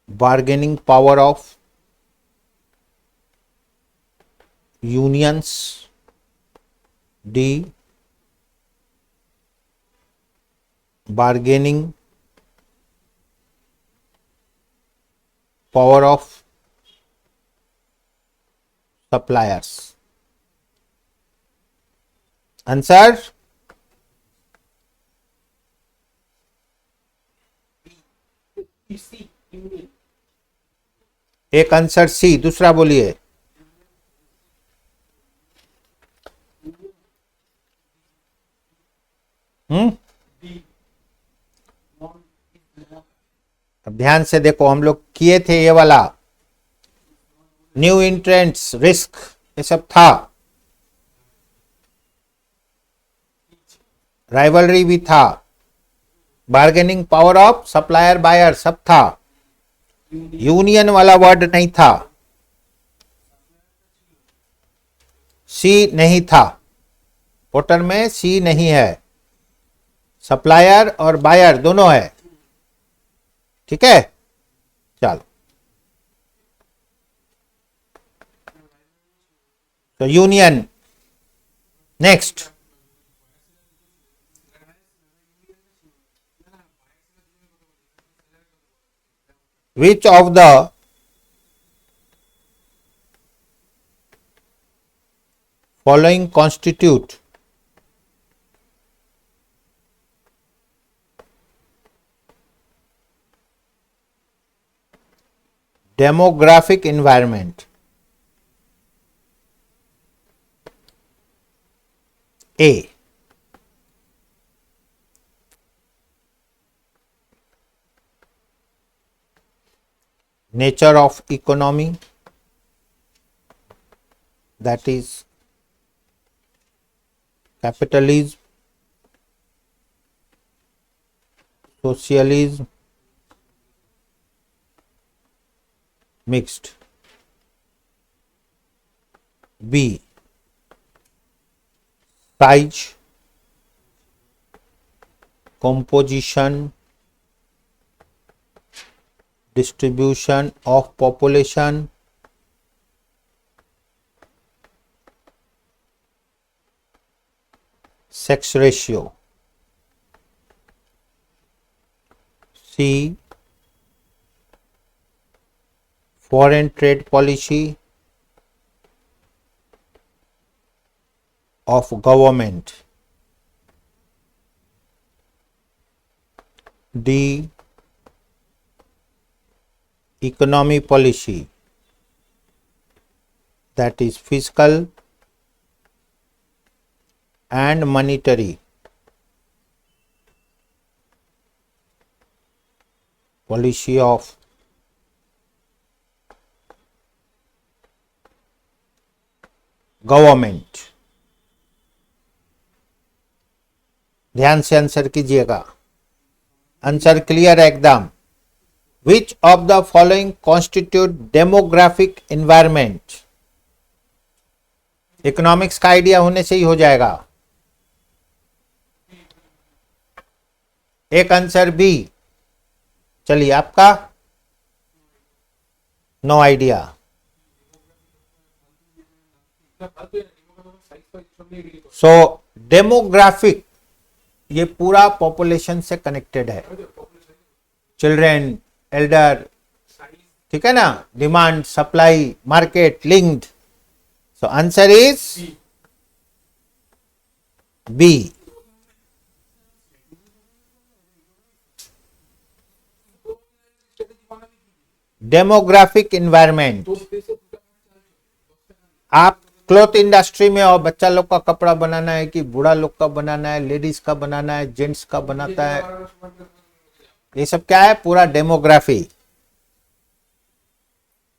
Bargaining power of unions. D. Bargaining power of suppliers. Answer? एक answer C, दूसरा बोलिए। अब ध्यान से देखो, हम लोग किए थे ये वाला, न्यू इंट्रेंट्स, रिस्क, ये सब था, राइवलरी भी था, bargaining power of supplier buyer सब था, यूनियन वाला वर्ड नहीं था, सी नहीं था, पोर्टर में सी नहीं है, सप्लायर और बायर दोनों है। ठीक है, चलो तो union. Next, which of the following constitute demographic environment? A. Nature of economy, that is capitalism, socialism, mixed. B. Size, composition, distribution of population, sex ratio. C, foreign trade policy of government. D, economy policy, that is fiscal and monetary policy of government. ध्यान से answer कीजिएगा. Answer clear है एकदम. Which of the following constitute demographic environment. Economics का idea होने से ही हो जाएगा. एक आंसर बी. चलिए आपका. No idea. सो डेमोग्राफिक ये पूरा पॉपुलेशन से कनेक्टेड है. चिल्ड्रेन, एल्डर, ठीक है ना. Demand, supply, market linked. So answer is B. Demographic environment. आप क्लॉथ इंडस्ट्री में और बच्चा लोग का कपड़ा बनाना है कि बूढ़ा लोग का बनाना है, लेडीज का बनाना है, जेंट्स का बनाता है, ये सब क्या है? पूरा डेमोग्राफी.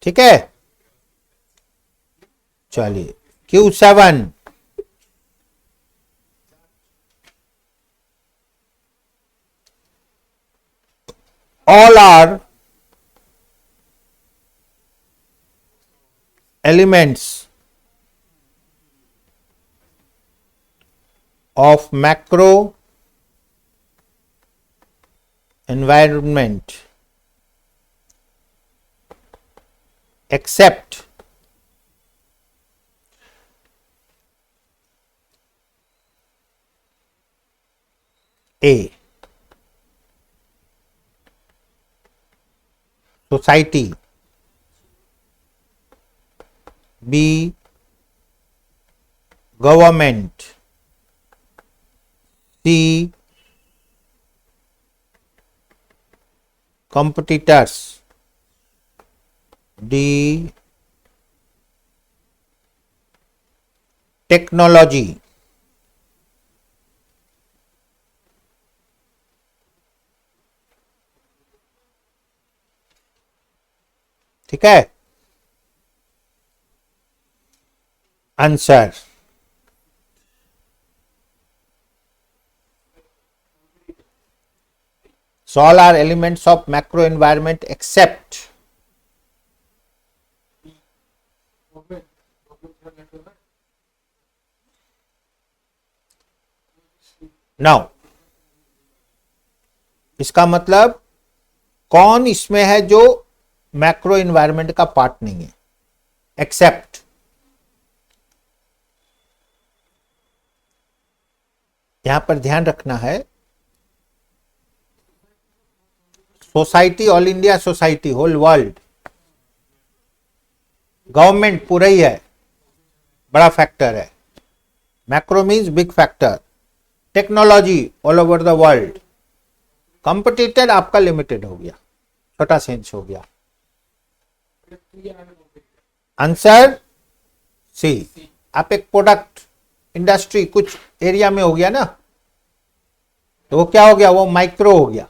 ठीक है. चलिए Q7. all are elements of macro environment except A, society, B, government, C, competitors, D, technology. ठीक है. Answer so all are elements of macro environment except now. इसका मतलब कौन इसमें है जो मैक्रो एनवायरनमेंट का पार्ट नहीं है? एक्सेप्ट. यहां पर ध्यान रखना है, society, all India society, whole world, government पूरा ही है, बड़ा फैक्टर है. Macro means big factor. Technology all over the world. Competitor आपका लिमिटेड हो गया, छोटा सेंस हो गया. Answer C. आप एक प्रोडक्ट इंडस्ट्री कुछ एरिया में हो गया ना, तो वो क्या हो गया? वो माइक्रो हो गया.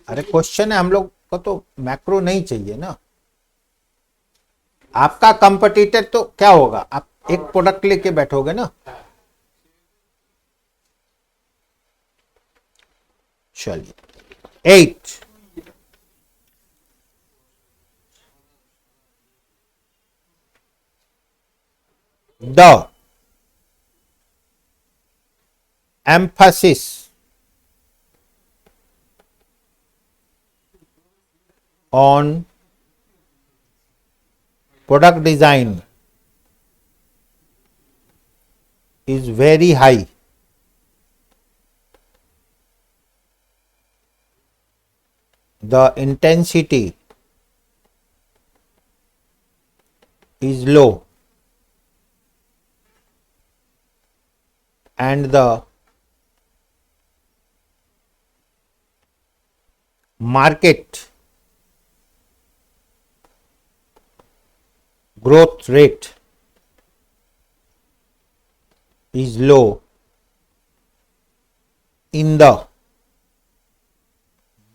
अरे क्वेश्चन है, हम लोग को तो मैक्रो नहीं चाहिए ना. आपका कंपटीटर तो क्या होगा? आप एक प्रोडक्ट लेके बैठोगे ना. चलिए 8. The emphasis on product design is very high. The intensity is low and the market growth rate is low in the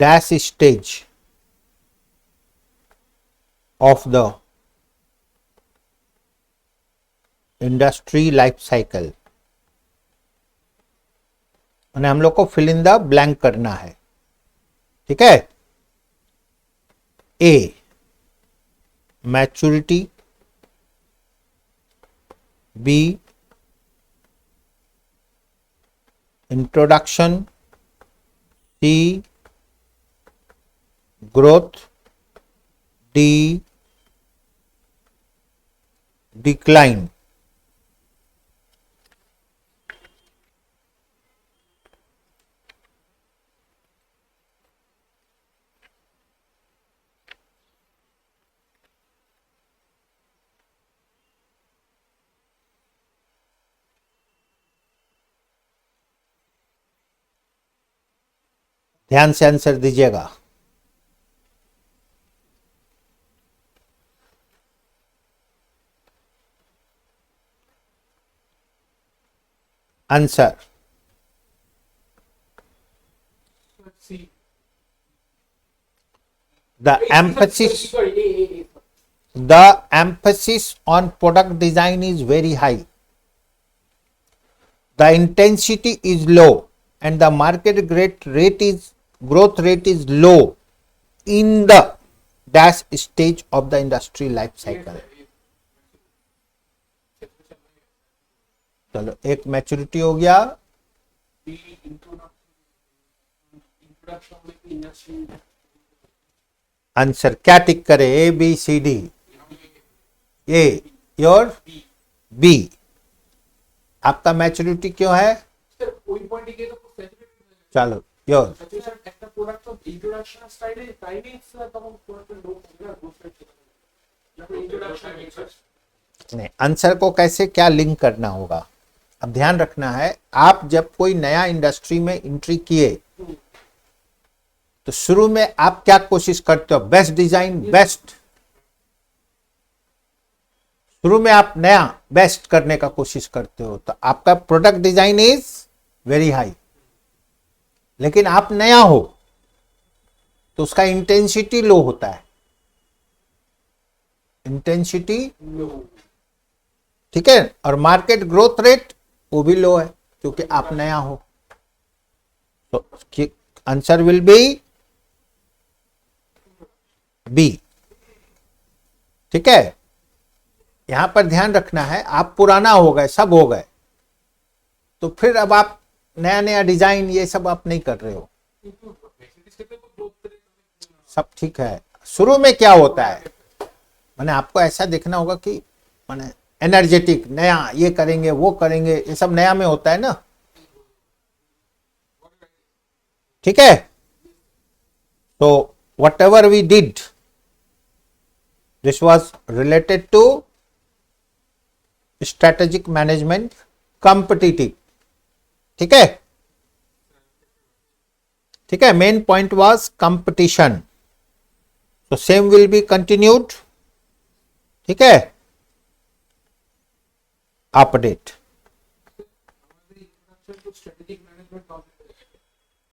dash stage of the industry life cycle. और हम लोग को फिल इन द ब्लैंक करना है, ठीक है. ए maturity, B introduction, सी growth, D decline. ध्यान से आंसर दीजिएगा. Answer See. the emphasis Sorry. the emphasis on product design is very high. The intensity is low and the market growth rate is low in the dash stage of the industry life cycle. चलो एक maturity हो गया. The introduction with the industry. Answer क्या tick करे? A B C D. A or B. आपका maturity क्यों है? Sir, ওই পয়েন্টে গিয়ে তো স্যাচুরেটেড चलो योर স্যাচুরেশন একটা প্রোডাক্ট তো ইন্ট্রোডাকশন টাইমে তখন প্রোডাক্টের লো হবে না, গ্রোথ রেট যখন ইন্ট্রোডাকশন नहीं. आंसर को कैसे क्या लिंक करना होगा? अब ध्यान रखना है, आप जब कोई नया इंडस्ट्री में एंट्री किए तो शुरू में आप क्या कोशिश करते हो? Best design, best. शुरू में आप नया बेस्ट करने का कोशिश करते हो तो आपका product design is very high. लेकिन आप नया हो तो उसका इंटेंसिटी लो होता है. इंटेंसिटी ठीक है. और मार्केट ग्रोथ रेट वो भी लो है क्योंकि आप नया हो. तो आंसर विल बी बी. ठीक है. यहां पर ध्यान रखना है, आप पुराना हो गए, सब हो गए, तो फिर अब आप नया नया डिजाइन ये सब आप नहीं कर रहे हो. सब ठीक है. शुरू में क्या होता है, मैंने आपको ऐसा देखना होगा कि मैंने एनर्जेटिक नया ये करेंगे वो करेंगे, ये सब नया में होता है ना. ठीक है. तो whatever we did this was related to strategic management, competitive. ठीक है. ठीक है. Main point was competition. तो सेम विल बी कंटिन्यूड. ठीक है. Update strategic management